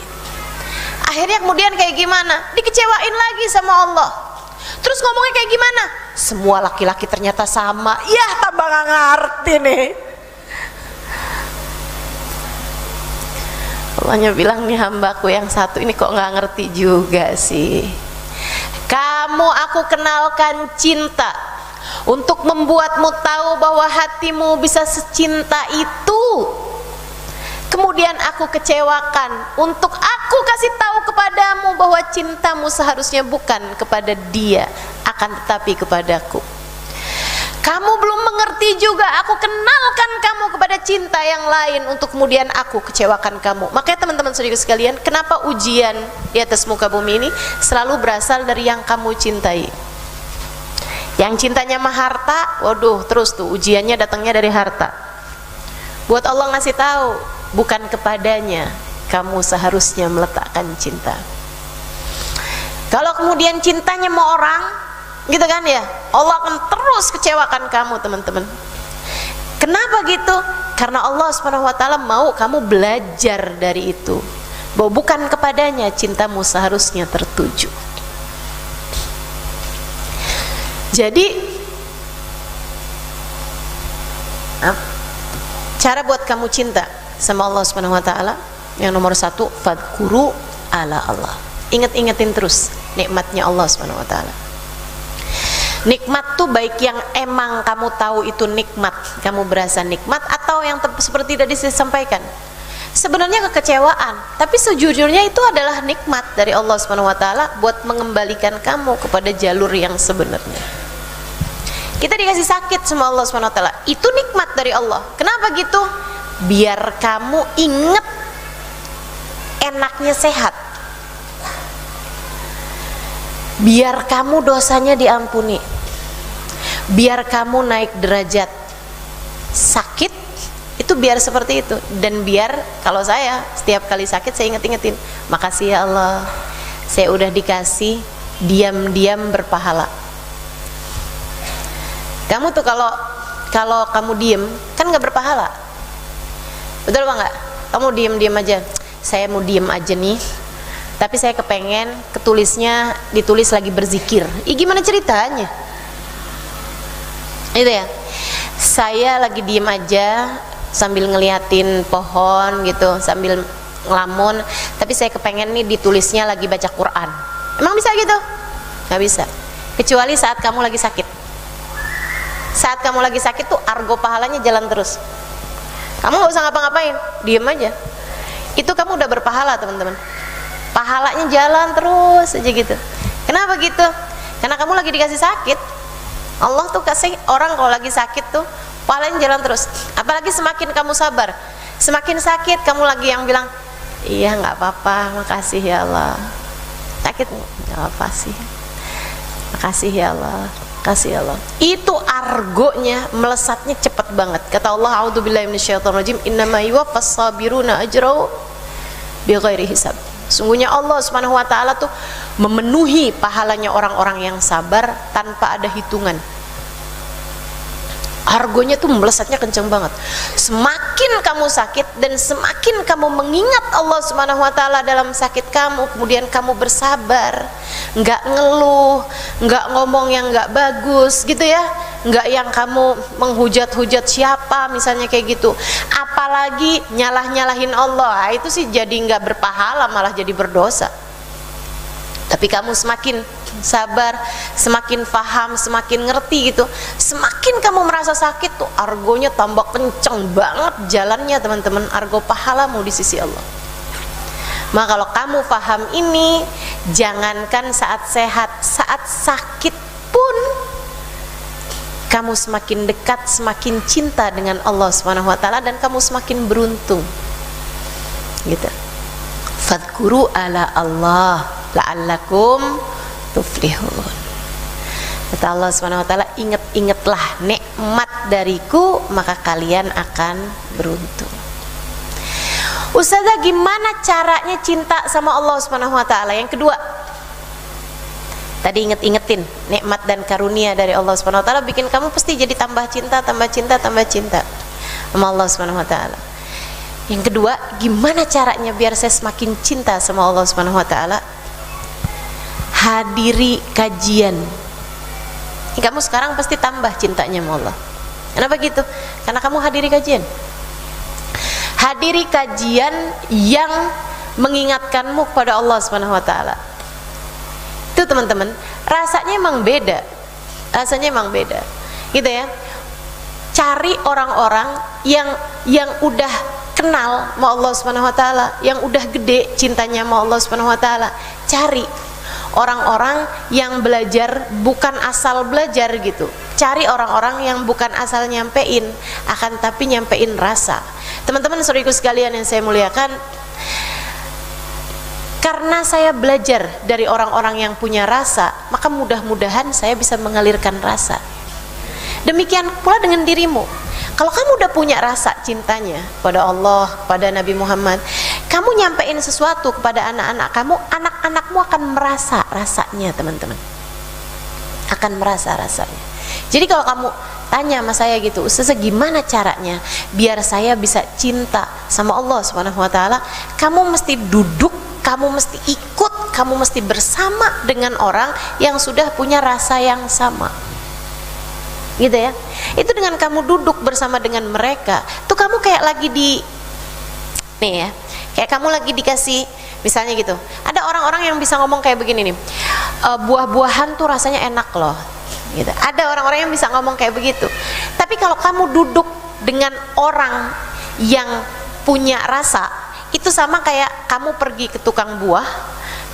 A: Akhirnya kemudian kayak gimana? Dikecewain lagi sama Allah. Terus ngomongnya kayak gimana? Semua laki-laki ternyata sama. Ya tambah nggak ngerti nih. Allahnya bilang, nih hambaku yang satu ini kok nggak ngerti juga sih. Kamu aku kenalkan cinta untuk membuatmu tahu bahwa hatimu bisa secinta itu. Kemudian aku kecewakan untuk aku kasih tahu kepadamu bahwa cintamu seharusnya bukan kepada dia, akan tetapi kepadaku. Kamu belum mengerti juga, aku kenalkan kamu kepada cinta yang lain untuk kemudian aku kecewakan kamu. Makanya teman-teman saudara sekalian, kenapa ujian di atas muka bumi ini selalu berasal dari yang kamu cintai. Yang cintanya mah harta, waduh terus tuh ujiannya datangnya dari harta. Buat Allah ngasih tahu, bukan kepadanya kamu seharusnya meletakkan cinta. Kalau kemudian cintanya mau orang, gitu kan ya, Allah akan terus kecewakan kamu teman-teman. Kenapa gitu? Karena Allah SWT mau kamu belajar dari itu, bahwa bukan kepadanya cintamu seharusnya tertuju. Jadi cara buat kamu cinta sama Allah SWT yang nomor satu, fadkuru ala Allah. Ingat-ingatin terus nikmatnya Allah SWT. Nikmat tuh baik yang emang kamu tahu itu nikmat, kamu berasa nikmat, atau yang seperti tadi saya sampaikan, sebenarnya kekecewaan, tapi sejujurnya itu adalah nikmat dari Allah SWT buat mengembalikan kamu kepada jalur yang sebenarnya. Kita dikasih sakit sama Allah SWT, itu nikmat dari Allah. Kenapa gitu? Biar kamu inget enaknya sehat, biar kamu dosanya diampuni, biar kamu naik derajat. Sakit itu biar seperti itu. Dan biar kalau saya setiap kali sakit saya inget-ingetin, makasih ya Allah, saya udah dikasih diam-diam berpahala. Kamu tuh kalau kamu diem kan nggak berpahala, betul apa nggak? Kamu diem aja, saya mau diem aja nih, tapi saya kepengen ketulisnya ditulis lagi berzikir. Gimana ceritanya? Itu ya, saya lagi diem aja sambil ngeliatin pohon gitu, sambil ngelamun, tapi saya kepengen nih ditulisnya lagi baca Quran. Emang bisa gitu? Nggak bisa, kecuali saat kamu lagi sakit. Saat kamu lagi sakit tuh argo pahalanya jalan terus. Kamu nggak usah ngapa-ngapain, diem aja, itu kamu udah berpahala teman-teman. Pahalanya jalan terus aja gitu. Kenapa gitu? Karena kamu lagi dikasih sakit. Allah tuh kasih orang kalau lagi sakit tuh pahalanya jalan terus. Apalagi semakin kamu sabar, semakin sakit kamu lagi yang bilang, iya nggak apa-apa, makasih ya Allah. Sakit nggak apa sih, makasih ya Allah, kasih ya Allah. Itu argonya melesatnya cepat banget. Kata Allah, a'udzubillahi minasyaitonirrajim, innama yuwaffas sabiruna ajrahum bighairi hisab. Sungguhnya Allah Subhanahu wa taala tuh memenuhi pahalanya orang-orang yang sabar tanpa ada hitungan. Argonya tuh melesatnya kenceng banget. Semakin kamu sakit dan semakin kamu mengingat Allah Subhanahu wa taala dalam sakit kamu, kemudian kamu bersabar, nggak ngeluh, nggak ngomong yang nggak bagus gitu ya, nggak yang kamu menghujat-hujat siapa misalnya kayak gitu, apalagi nyalah-nyalahin Allah, itu sih jadi nggak berpahala, malah jadi berdosa. Tapi kamu semakin sabar, semakin paham, semakin ngerti gitu, semakin kamu merasa sakit tuh argonya tambah kenceng banget jalannya teman-teman, argo pahalamu di sisi Allah. Maka kalau kamu paham ini, jangankan saat sehat, saat sakit pun kamu semakin dekat, semakin cinta dengan Allah Subhanahu wa taala, dan kamu semakin beruntung gitu. Fadhkuru ala Allah la'allakum tuflihun. Kata Allah Subhanahu wa taala, ingat-ingatlah nikmat dariku maka kalian akan beruntung. Ustazah, gimana caranya cinta sama Allah Subhanahu wa taala? Yang kedua, tadi inget-ingetin nikmat dan karunia dari Allah Subhanahu wa taala bikin kamu pasti jadi tambah cinta, tambah cinta, tambah cinta sama Allah Subhanahu wa taala. Yang kedua, gimana caranya biar saya semakin cinta sama Allah Subhanahu wa taala? Hadiri kajian. Kamu sekarang pasti tambah cintanya sama Allah. Kenapa gitu? Karena kamu hadiri kajian. Hadiri kajian yang mengingatkanmu kepada Allah Subhanahu wa taala. Itu teman-teman, rasanya emang beda. Rasanya emang beda. Gitu ya. Cari orang-orang yang udah kenal sama Allah Subhanahu wa taala, yang udah gede cintanya sama Allah Subhanahu wa taala. Cari orang-orang yang belajar bukan asal belajar gitu. Cari orang-orang yang bukan asal nyampein, akan tapi nyampein rasa. Teman-teman saudariku sekalian yang saya muliakan, karena saya belajar dari orang-orang yang punya rasa, maka mudah-mudahan saya bisa mengalirkan rasa. Demikian pula dengan dirimu. Kalau kamu udah punya rasa cintanya pada Allah, pada Nabi Muhammad, kamu nyampein sesuatu kepada anak-anak kamu, anak-anakmu akan merasa rasanya teman-teman, akan merasa rasanya. Jadi kalau kamu tanya sama saya gitu, Ustazah gimana caranya biar saya bisa cinta sama Allah Subhanahu wa taala, kamu mesti duduk, kamu mesti ikut, kamu mesti bersama dengan orang yang sudah punya rasa yang sama gitu ya. Itu dengan kamu duduk bersama dengan mereka tuh kamu kayak lagi di nih ya, kayak kamu lagi dikasih, misalnya gitu, ada orang-orang yang bisa ngomong kayak begini nih, buah-buahan tuh rasanya enak loh gitu. Ada orang-orang yang bisa ngomong kayak begitu. Tapi kalau kamu duduk dengan orang yang punya rasa, itu sama kayak kamu pergi ke tukang buah,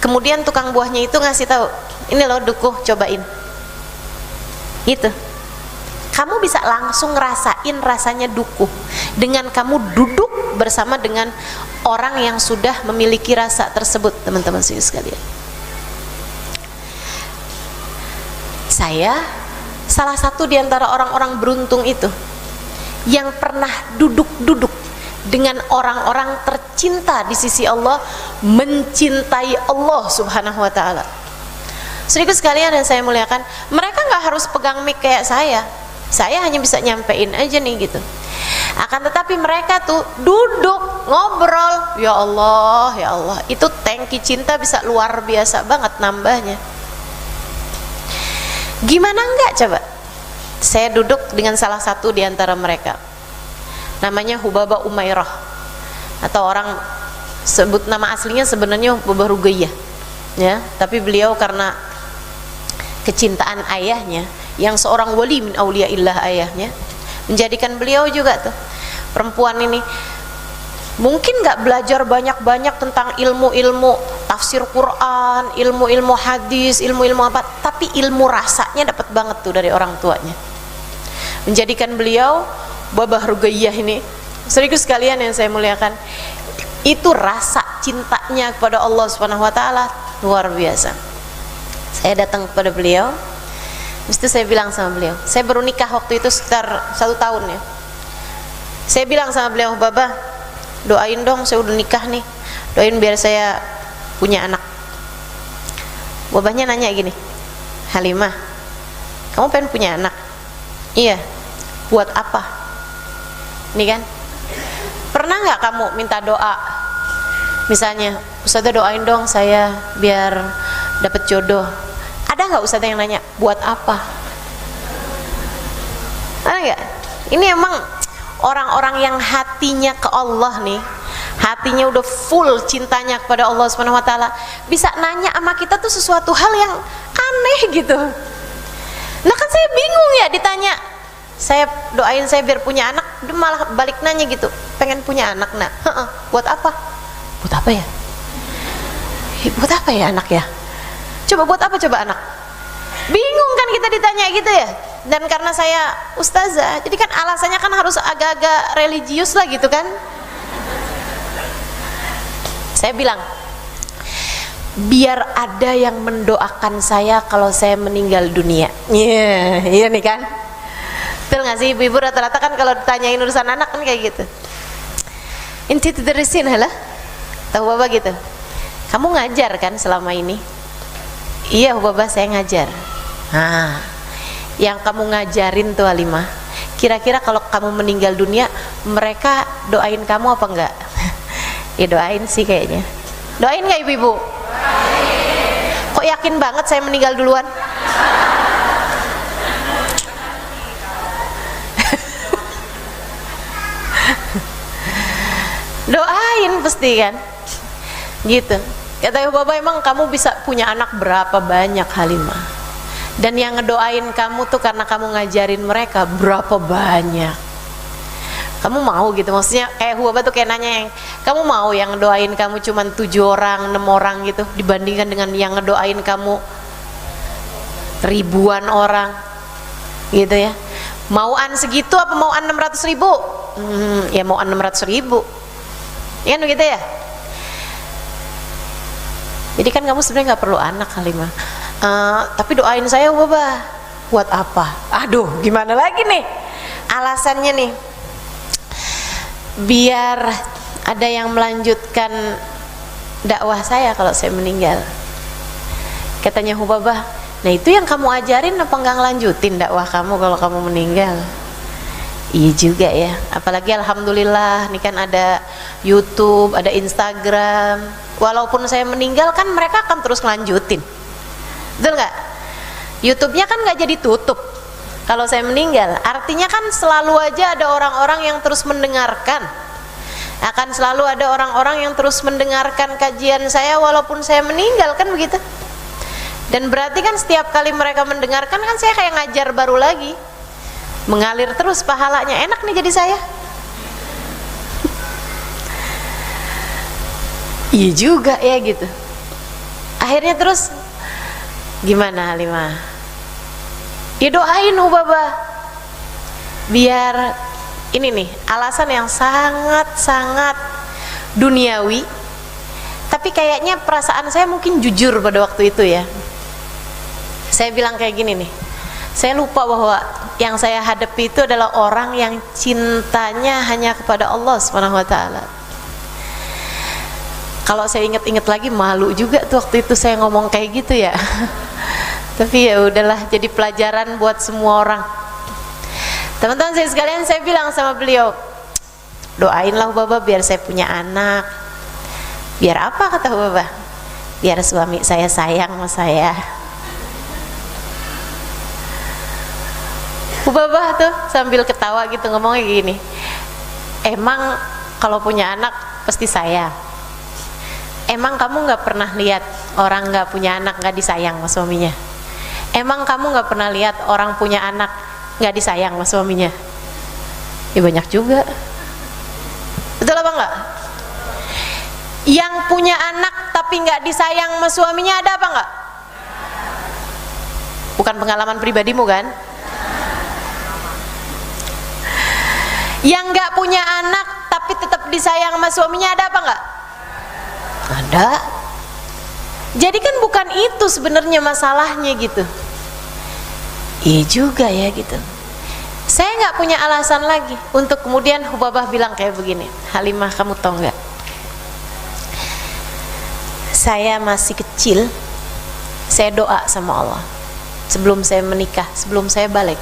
A: kemudian tukang buahnya itu ngasih tahu, ini loh dukuh, cobain gitu. Kamu bisa langsung ngerasain rasanya dukuh dengan kamu duduk bersama dengan orang yang sudah memiliki rasa tersebut, teman-teman sekalian. Saya salah satu di antara orang-orang beruntung itu yang pernah duduk-duduk dengan orang-orang tercinta di sisi Allah, mencintai Allah Subhanahu wa taala. Saudaraku sekalian yang saya muliakan, mereka nggak harus pegang mic kayak saya hanya bisa nyampein aja nih gitu. Akan tetapi mereka tuh duduk ngobrol, ya Allah, itu tangki cinta bisa luar biasa banget nambahnya. Gimana enggak coba? Saya duduk dengan salah satu di antara mereka, namanya Hubabah Umairah, atau orang sebut nama aslinya sebenarnya Hubabah Rugayyah ya, tapi beliau karena kecintaan ayahnya yang seorang wali min auliyaillah, ayahnya menjadikan beliau juga tuh perempuan ini mungkin nggak belajar banyak-banyak tentang ilmu-ilmu tafsir Quran, ilmu-ilmu hadis, ilmu-ilmu apa, tapi ilmu rasanya dapat banget tuh dari orang tuanya, menjadikan beliau Hubabah Rugayyah ini, serius sekalian yang saya muliakan, itu rasa cintanya kepada Allah Subhanahu wa taala luar biasa. Saya datang kepada beliau, mesti saya bilang sama beliau, saya baru nikah waktu itu sekitar 1 tahun ya. Saya bilang sama beliau, Baba, doain dong, saya udah nikah nih, doain biar saya punya anak. Babahnya nanya gini, Halimah, kamu pengen punya anak? Iya. Buat apa? Nih kan, pernah nggak kamu minta doa? Misalnya, Ustazah doain dong saya biar dapat jodoh. Ada nggak Ustazah yang nanya, buat apa? Ada nggak? Ini emang orang-orang yang hatinya ke Allah nih, hatinya udah full cintanya kepada Allah Subhanahu wa taala, bisa nanya sama kita tuh sesuatu hal yang aneh gitu. Nah kan saya bingung ya ditanya, saya doain saya biar punya anak, dia malah balik nanya gitu, pengen punya anak. Nah, buat apa? Buat apa ya? Buat apa ya anak ya? Coba buat apa coba anak? Bingung kan kita ditanya gitu ya. Dan karena saya ustazah, jadi kan alasannya kan harus agak-agak religius lah gitu kan. Saya bilang, biar ada yang mendoakan saya kalau saya meninggal dunia. Iya nih kan. Betul nggak sih ibu-ibu rata-rata kan kalau ditanyain urusan anak kan kayak gitu. Inti tederisin halah, tahu Baba gitu. Kamu ngajar kan selama ini? Iya Baba, saya ngajar. Nah, yang kamu ngajarin tuh Halimah, kira-kira kalau kamu meninggal dunia, mereka doain kamu apa enggak? Ya doain sih kayaknya. Doain nggak ibu-ibu? Kok yakin banget saya meninggal duluan? Doain pasti kan gitu. Kata Bapak, emang kamu bisa punya anak berapa banyak Halimah, dan yang ngedoain kamu tuh karena kamu ngajarin mereka berapa banyak. Kamu mau gitu, maksudnya kayak Bapak tuh kayak nanya, yang kamu mau yang ngedoain kamu cuman 7 orang 6 orang gitu, dibandingkan dengan yang ngedoain kamu ribuan orang gitu ya. Mauan segitu apa mauan 600.000? Ya mauan 600.000 ya kan begitu ya. Jadi kan kamu sebenarnya nggak perlu anak Halimah, tapi doain saya Bapak. Buat apa? Aduh gimana lagi nih alasannya nih, biar ada yang melanjutkan dakwah saya kalau saya meninggal. Katanya Hubabah, nah itu yang kamu ajarin apa nggak ngelanjutin dakwah kamu kalau kamu meninggal? Iya juga ya, apalagi alhamdulillah nih kan ada YouTube, ada Instagram. Walaupun saya meninggal kan mereka akan terus ngelanjutin, betul nggak? YouTube-nya kan nggak jadi tutup kalau saya meninggal, artinya kan selalu aja ada orang-orang yang terus mendengarkan, akan selalu ada orang-orang yang terus mendengarkan kajian saya walaupun saya meninggal, kan begitu. Dan berarti kan setiap kali mereka mendengarkan kan saya kayak ngajar baru lagi, mengalir terus pahalanya, enak nih jadi saya. Iya juga ya gitu. Akhirnya terus gimana Halimah? Ya doain Hubabah, biar ini nih alasan yang sangat-sangat duniawi, tapi kayaknya perasaan saya mungkin jujur pada waktu itu ya. Saya bilang kayak gini nih, saya lupa bahwa yang saya hadapi itu adalah orang yang cintanya hanya kepada Allah Subhanahu wa taala. Kalau saya inget-inget lagi malu juga tuh waktu itu saya ngomong kayak gitu ya. Tapi ya udahlah, jadi pelajaran buat semua orang. Teman-teman saya sekalian, saya bilang sama beliau, doainlah Bapak biar saya punya anak. Biar apa kata Bapak? Biar suami saya sayang sama saya. Bapak tuh sambil ketawa gitu ngomongnya gini, emang kalau punya anak pasti sayang. Emang kamu nggak pernah lihat orang nggak punya anak nggak disayang sama suaminya? Emang kamu nggak pernah lihat orang punya anak nggak disayang sama suaminya? Ya banyak juga. Betul apa enggak? Yang punya anak tapi nggak disayang sama suaminya ada apa enggak? Bukan pengalaman pribadimu kan? Yang nggak punya anak tapi tetap disayang sama suaminya ada apa enggak? Ada. Jadi kan bukan itu sebenarnya masalahnya gitu. Iya juga ya gitu. Saya nggak punya alasan lagi untuk kemudian Hubabah bilang kayak begini. Halimah, kamu tahu nggak? Saya masih kecil, saya doa sama Allah. Sebelum saya menikah, sebelum saya balik,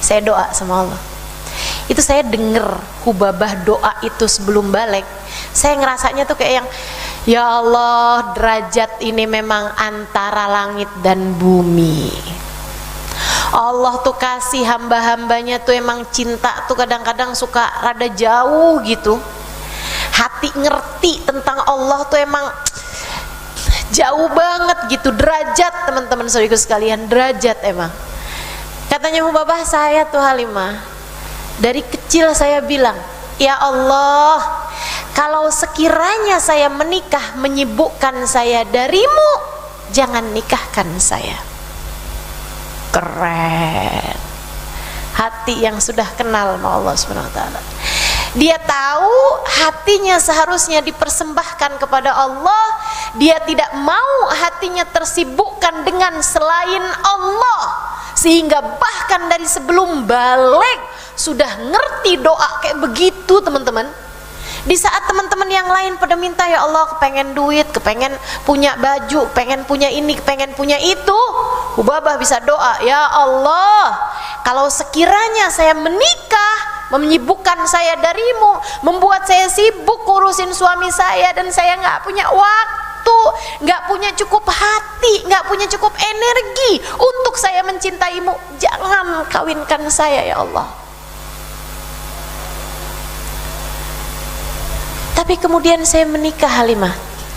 A: saya doa sama Allah. Itu saya denger Hubabah doa itu sebelum balik, saya ngerasanya tuh kayak yang, ya Allah, derajat ini memang antara langit dan bumi. Allah tuh kasih hamba-hambanya tuh emang cinta tuh kadang-kadang suka rada jauh gitu. Hati ngerti tentang Allah tuh emang jauh banget gitu. Derajat, teman-teman saudaraku sekalian, derajat emang. Katanya Hubabah, saya tuh Halimah, dari kecil saya bilang, ya Allah, kalau sekiranya saya menikah menyibukkan saya darimu, jangan nikahkan saya. Keren. Hati yang sudah kenal sama Allah SWT. Dia tahu hatinya seharusnya dipersembahkan kepada Allah. Dia tidak mau hatinya tersibukkan dengan selain Allah, sehingga bahkan dari sebelum balik sudah ngerti doa kayak begitu, teman-teman. Di saat teman-teman yang lain pada minta, ya Allah, kepengen duit, kepengen punya baju, pengen punya ini, kepengen punya itu, Hubabah bisa doa, ya Allah, kalau sekiranya saya menikah menyibukkan saya darimu, membuat saya sibuk ngurusin suami saya, dan saya nggak punya waktu, nggak punya cukup hati, nggak punya cukup energi untuk saya mencintaimu, jangan kawinkan saya ya Allah. Tapi kemudian saya menikah, Halimah,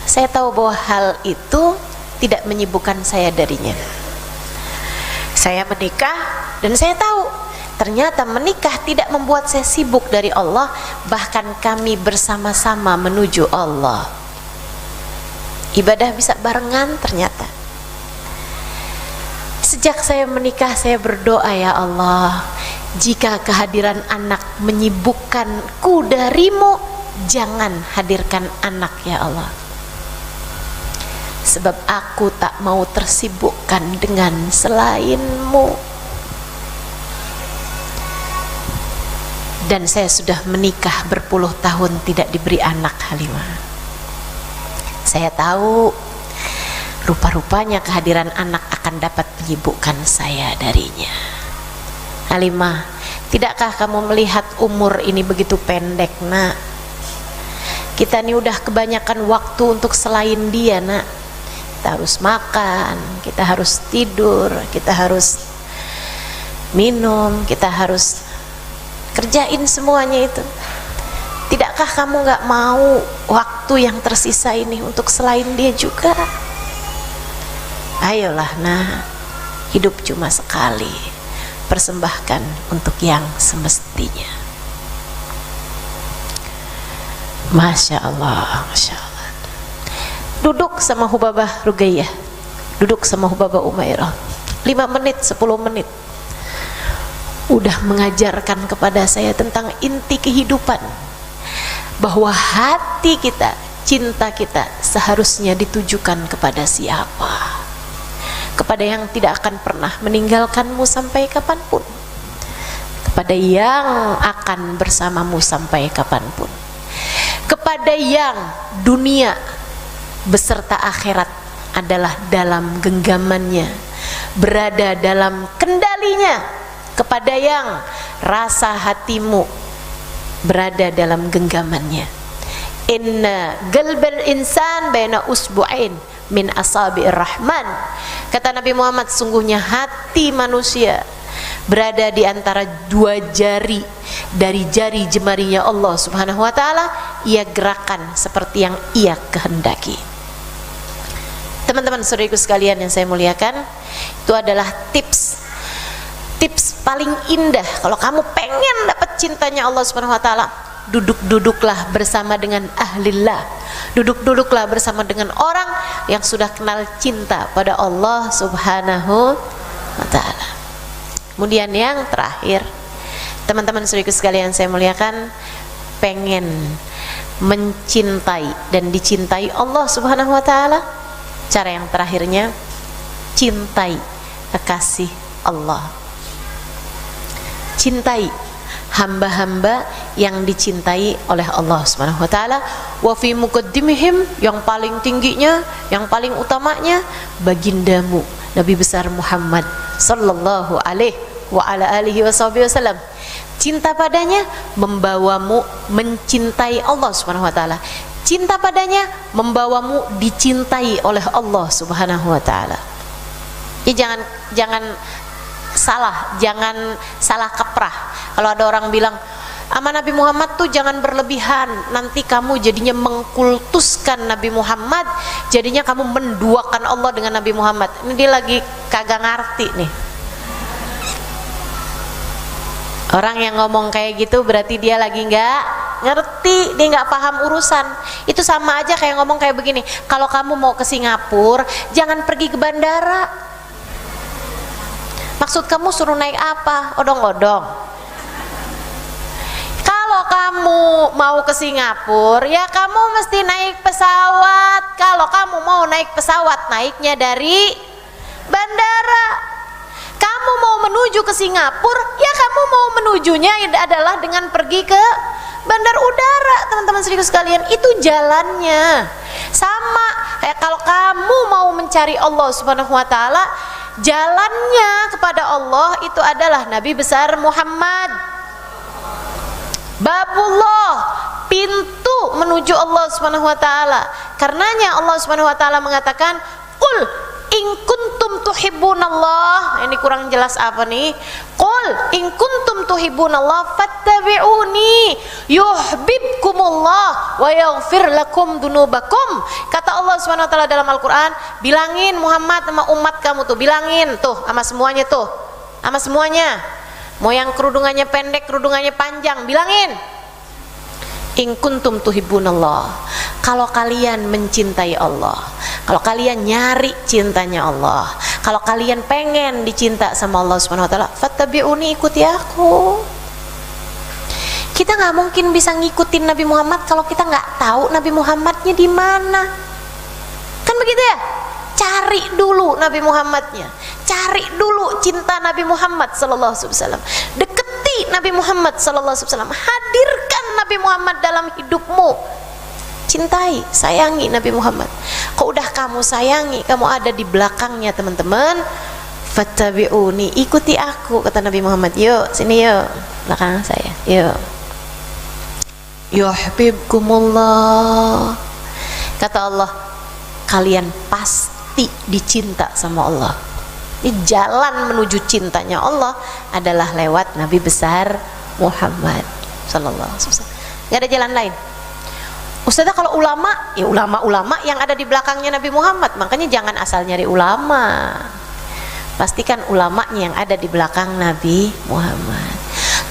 A: saya tahu bahwa hal itu tidak menyibukkan saya darinya. Saya menikah dan saya tahu ternyata menikah tidak membuat saya sibuk dari Allah, bahkan kami bersama-sama menuju Allah. Ibadah bisa barengan ternyata. Sejak saya menikah saya berdoa, ya Allah, jika kehadiran anak menyibukkanku darimu, jangan hadirkan anak ya Allah. Sebab aku tak mau tersibukkan dengan selainmu. Dan saya sudah menikah berpuluh tahun tidak diberi anak, Halimah. Saya tahu rupa-rupanya kehadiran anak akan dapat menyibukkan saya darinya. Halimah, tidakkah kamu melihat umur ini begitu pendek, nak? Kita ini udah kebanyakan waktu untuk selain dia, nak. Kita harus makan, kita harus tidur, kita harus minum, kita harus kerjain semuanya itu. Tidakkah kamu gak mau waktu yang tersisa ini untuk selain dia juga? Ayolah, nah, hidup cuma sekali, persembahkan untuk yang semestinya. Masya Allah, Masya Allah. Duduk sama Hubabah Rugayyah, duduk sama Hubabah Umairah 5 menit, 10 menit, udah mengajarkan kepada saya tentang inti kehidupan, bahwa hati kita, cinta kita seharusnya ditujukan kepada siapa? Kepada yang tidak akan pernah meninggalkanmu sampai kapanpun, kepada yang akan bersamamu sampai kapanpun, kepada yang dunia beserta akhirat adalah dalam genggamannya, berada dalam kendalinya, kepada yang rasa hatimu berada dalam genggamannya. Inna qalbal insan baina usbu'ain min asabi'ir rahman. Kata Nabi Muhammad, sungguhnya hati manusia berada di antara dua jari dari jari jemarinya Allah Subhanahu wa taala, ia gerakan seperti yang ia kehendaki. Teman-teman saudariku sekalian yang saya muliakan, itu adalah tips paling indah. Kalau kamu pengen dapat cintanya Allah Subhanahu wa taala, duduklah bersama dengan ahlillah, duduklah bersama dengan orang yang sudah kenal cinta pada Allah Subhanahu wa taala. Kemudian yang terakhir, teman-teman saudariku sekalian saya muliakan, pengen mencintai dan dicintai Allah Subhanahu wa taala, cara yang terakhirnya cintai kekasih Allah. Cintai hamba-hamba yang dicintai oleh Allah Subhanahu wa taala. Wa fi muqaddimihim, yang paling tingginya, yang paling utamanya bagindamu Nabi besar Muhammad sallallahu alaihi wa ala alihi wasallam. Cinta padanya membawamu mencintai Allah Subhanahu wa taala. Cinta padanya membawamu dicintai oleh Allah Subhanahu wa taala. Ya, jangan salah kaprah. Kalau ada orang bilang sama Nabi Muhammad tuh jangan berlebihan, nanti kamu jadinya mengkultuskan Nabi Muhammad, jadinya kamu menduakan Allah dengan Nabi Muhammad. Ini dia lagi kagak ngerti nih. Orang yang ngomong kayak gitu berarti dia lagi nggak ngerti, dia nggak paham urusan. Itu sama aja kayak ngomong kayak begini, kalau kamu mau ke Singapura jangan pergi ke bandara. Maksud kamu suruh naik apa? Odong-odong. Kalau kamu mau ke Singapura, ya kamu mesti naik pesawat. Kalau kamu mau naik pesawat, naiknya dari bandara. Kamu mau menuju ke Singapura, ya kamu mau menujunya adalah dengan pergi ke bandar udara. Teman-teman saudaraku sekalian, itu jalannya. Sama kayak kalau kamu mau mencari Allah Subhanahu wa taala, jalannya kepada Allah itu adalah Nabi besar Muhammad. Babullah, pintu menuju Allah Subhanahu wa taala. Karenanya Allah Subhanahu wa taala mengatakan, "Qul in kuntum tuhibbunallah." Ini kurang jelas apa nih? "Qul in kuntum tuhibbunallah fattabi'uni yuhibbukumullah wa yaghfir lakum dunubakum." Kata Allah Subhanahu wa taala dalam Al-Qur'an, bilangin Muhammad sama umat kamu tuh, bilangin tuh sama semuanya tuh. Sama semuanya. Mau yang kerudungannya pendek, kerudungannya panjang, bilangin. In kuntum tuhibbunallah. Kalau kalian mencintai Allah, kalau kalian nyari cintanya Allah, kalau kalian pengen dicinta sama Allah Subhanahu wa taala, fattabi'uni, ikuti aku. Kita nggak mungkin bisa ngikutin Nabi Muhammad kalau kita nggak tahu Nabi Muhammadnya di mana. Kan begitu ya? Cari dulu Nabi Muhammadnya, cari dulu cinta Nabi Muhammad sallallahu alaihi wasallam, deketi Nabi Muhammad sallallahu alaihi wasallam, hadirkan Nabi Muhammad dalam hidupmu, cintai, sayangi Nabi Muhammad. Kok udah kamu sayangi, kamu ada di belakangnya teman-teman, fattabi'uni, ikuti aku, kata Nabi Muhammad. Yuk sini yuk, belakang saya, yuk. Yuhibbukumullah, kata Allah, kalian pasti dicinta sama Allah. Ini jalan menuju cintanya Allah adalah lewat Nabi besar Muhammad sallallahu alaihi wasallam. Gak ada jalan lain. Ustazah kalau ulama, ya ulama-ulama yang ada di belakangnya Nabi Muhammad. Makanya jangan asal nyari ulama, pastikan ulamanya yang ada di belakang Nabi Muhammad.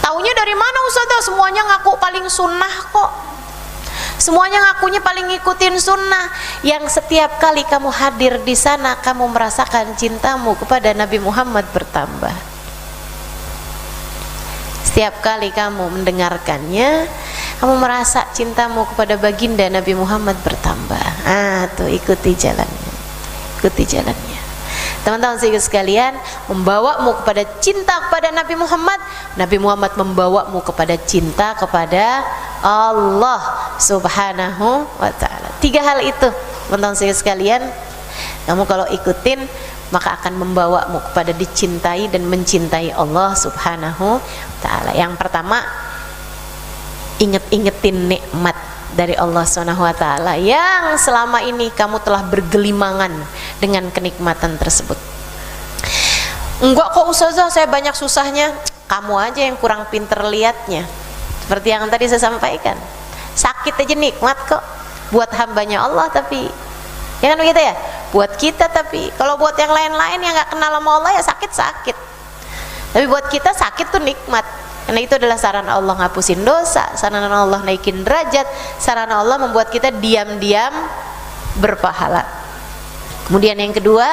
A: Taunya dari mana Ustazah? Semuanya ngaku paling sunnah kok, semuanya ngakunya paling ngikutin sunnah. Yang setiap kali kamu hadir di sana, kamu merasakan cintamu kepada Nabi Muhammad bertambah. Setiap kali kamu mendengarkannya, kamu merasa cintamu kepada baginda Nabi Muhammad bertambah. Tuh ikuti jalannya, ikuti jalannya. Teman-teman sekalian, membawamu kepada cinta kepada Nabi Muhammad, Nabi Muhammad membawamu kepada cinta kepada Allah Subhanahu wa ta'ala. 3 hal itu, teman-teman sekalian, kamu kalau ikutin maka akan membawamu kepada dicintai dan mencintai Allah Subhanahu wa ta'ala. Yang pertama, inget-ingetin nikmat dari Allah Subhanahu wa ta'ala yang selama ini kamu telah bergelimangan dengan kenikmatan tersebut. Enggak kok ustazah, saya banyak susahnya. Kamu aja yang kurang pinter liatnya. Seperti yang tadi saya sampaikan, sakit aja nikmat kok buat hambanya Allah, tapi ya kan begitu ya, buat kita. Tapi kalau buat yang lain-lain yang nggak kenal sama Allah ya sakit-sakit, tapi buat kita sakit tuh nikmat, karena itu adalah sarana Allah ngapusin dosa, sarana Allah naikin derajat, sarana Allah membuat kita diam-diam berpahala. Kemudian yang kedua,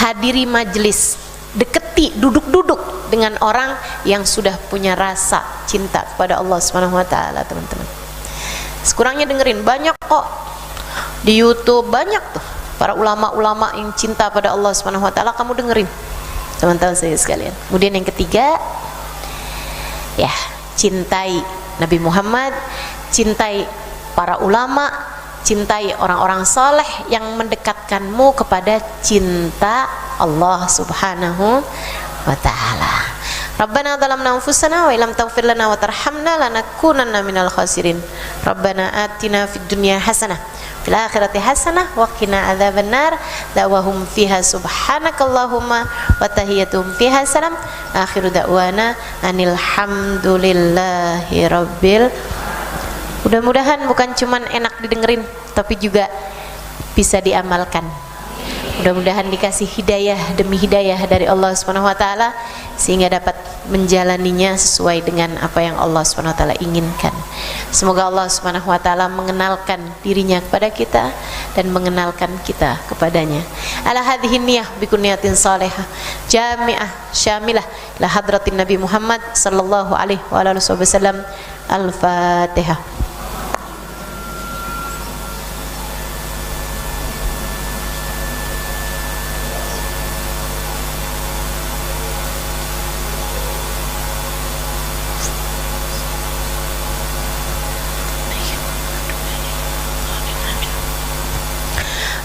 A: hadiri majelis, deketi, duduk-duduk dengan orang yang sudah punya rasa cinta kepada Allah Subhanahu wa taala, teman-teman. Sekurangnya dengerin, banyak kok di YouTube, banyak tuh para ulama-ulama yang cinta pada Allah Subhanahu wa taala, kamu dengerin, teman-teman saya sekalian. Kemudian yang ketiga, ya, cintai Nabi Muhammad, cintai para ulama, cintai orang-orang soleh yang mendekatkanmu kepada cinta Allah Subhanahu wa ta'ala. Rabbana dhalamna anfusana wa illam taghfir lana wa tarhamna lanakunanna minal khasirin. Rabbana atina fid dunya hasanah fil akhirati hasanah wa qina adzabannar. Da'wahum fiha subhanakallahumma wa tahiyyatuhum fiha salam. Akhiru da'wana anil hamdulillahi rabbil. Mudah-mudahan bukan cuman enak didengerin, tapi juga bisa diamalkan. Mudah-mudahan dikasih hidayah demi hidayah dari Allah Subhanahu wa taala, sehingga dapat menjalaninya sesuai dengan apa yang Allah Subhanahu wa taala inginkan. Semoga Allah Subhanahu wa taala mengenalkan dirinya kepada kita dan mengenalkan kita kepadanya. Ala hadhihi niyah bi kunniyatin salihah jami'ah syamilah la hadratin Nabi Muhammad sallallahu alaihi wa alihi wasallam. Al-Fatihah.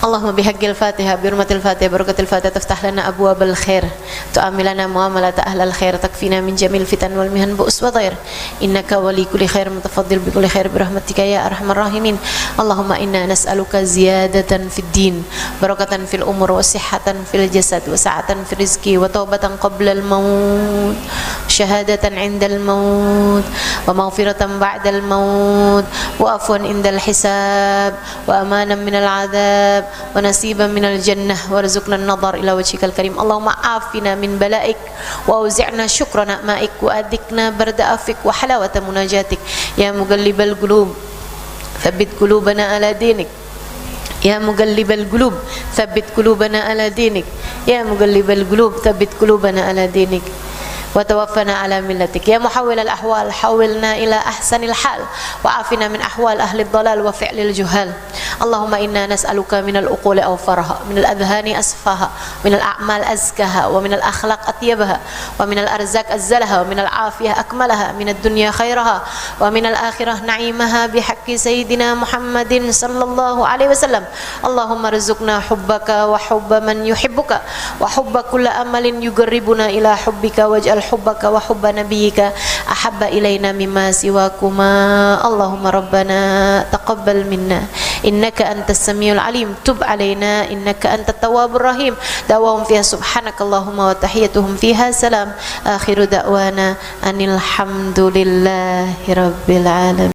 A: Allahumma bihaqqil Fatihah bi hurmatil Fatihah barakatil Fatihah taftah lana abwabal khair tu'amilana muamalat ahlal khair takfina min jamil fitan wal mihan bu'us wa dhair innaka wali kulli khair mutafaddil bi kulli khair bi rahmatika ya arhamar rahimin. Allahumma inna nas'aluka ziyadatan fid din, barakatan fil umur wa sihhatan fil jasad wa sa'atan fil rizqi wa taubatan qabla al maut, syahadatan 'indal maut wa maghfiratan ba'dal maut wa afwan indal hisab wa amanan minal 'adzab wa nasiban minal jannah warzuqna an-nadhar ila wajhikal karim. Allahumma afina min bala'ik wa auzi'na syukra na'maik wa adikna barda afik wa halawata munajatik ya muqallibal qulub thabbit qulubana ala dinik ya muqallibal qulub thabbit qulubana ala dinik ya muqallibal qulub thabbit qulubana ala dinik wa tawaffana ala millatik ya muhawwil al-ahwal hawwilna ila ahsanil hal wa afina min ahwal ahli dhalal wa fi'lil juhal. Allahumma inna nas'aluka minal uquli awfaraha minal adhani asfaha minal a'mal azkaha wa minal akhlaq atyabaha wa minal arzaq azzalaha wa minal afiyah akmalaha minad dunya khairaha wa minal akhirah na'imaha bihaqqi sayyidina Muhammadin sallallahu alaihi wasallam. Allahumma rizqna hubbaka wa hubba man yuhibbuka wa hubba kulli amalin yuqarribuna ila hubbika waj'al hubbaka wa hubba nabiyyika ahabba ilaina mimma siwakuma. Allahumma rabbana taqabbal minna innaka antas samiul alim tub alaina innaka antat tawwabur rahim. Da'wahum fiha subhanakallahumma wa tahiyyatuhum fiha salam. Akhiru da'wana anil hamdulillahi rabbil alamin.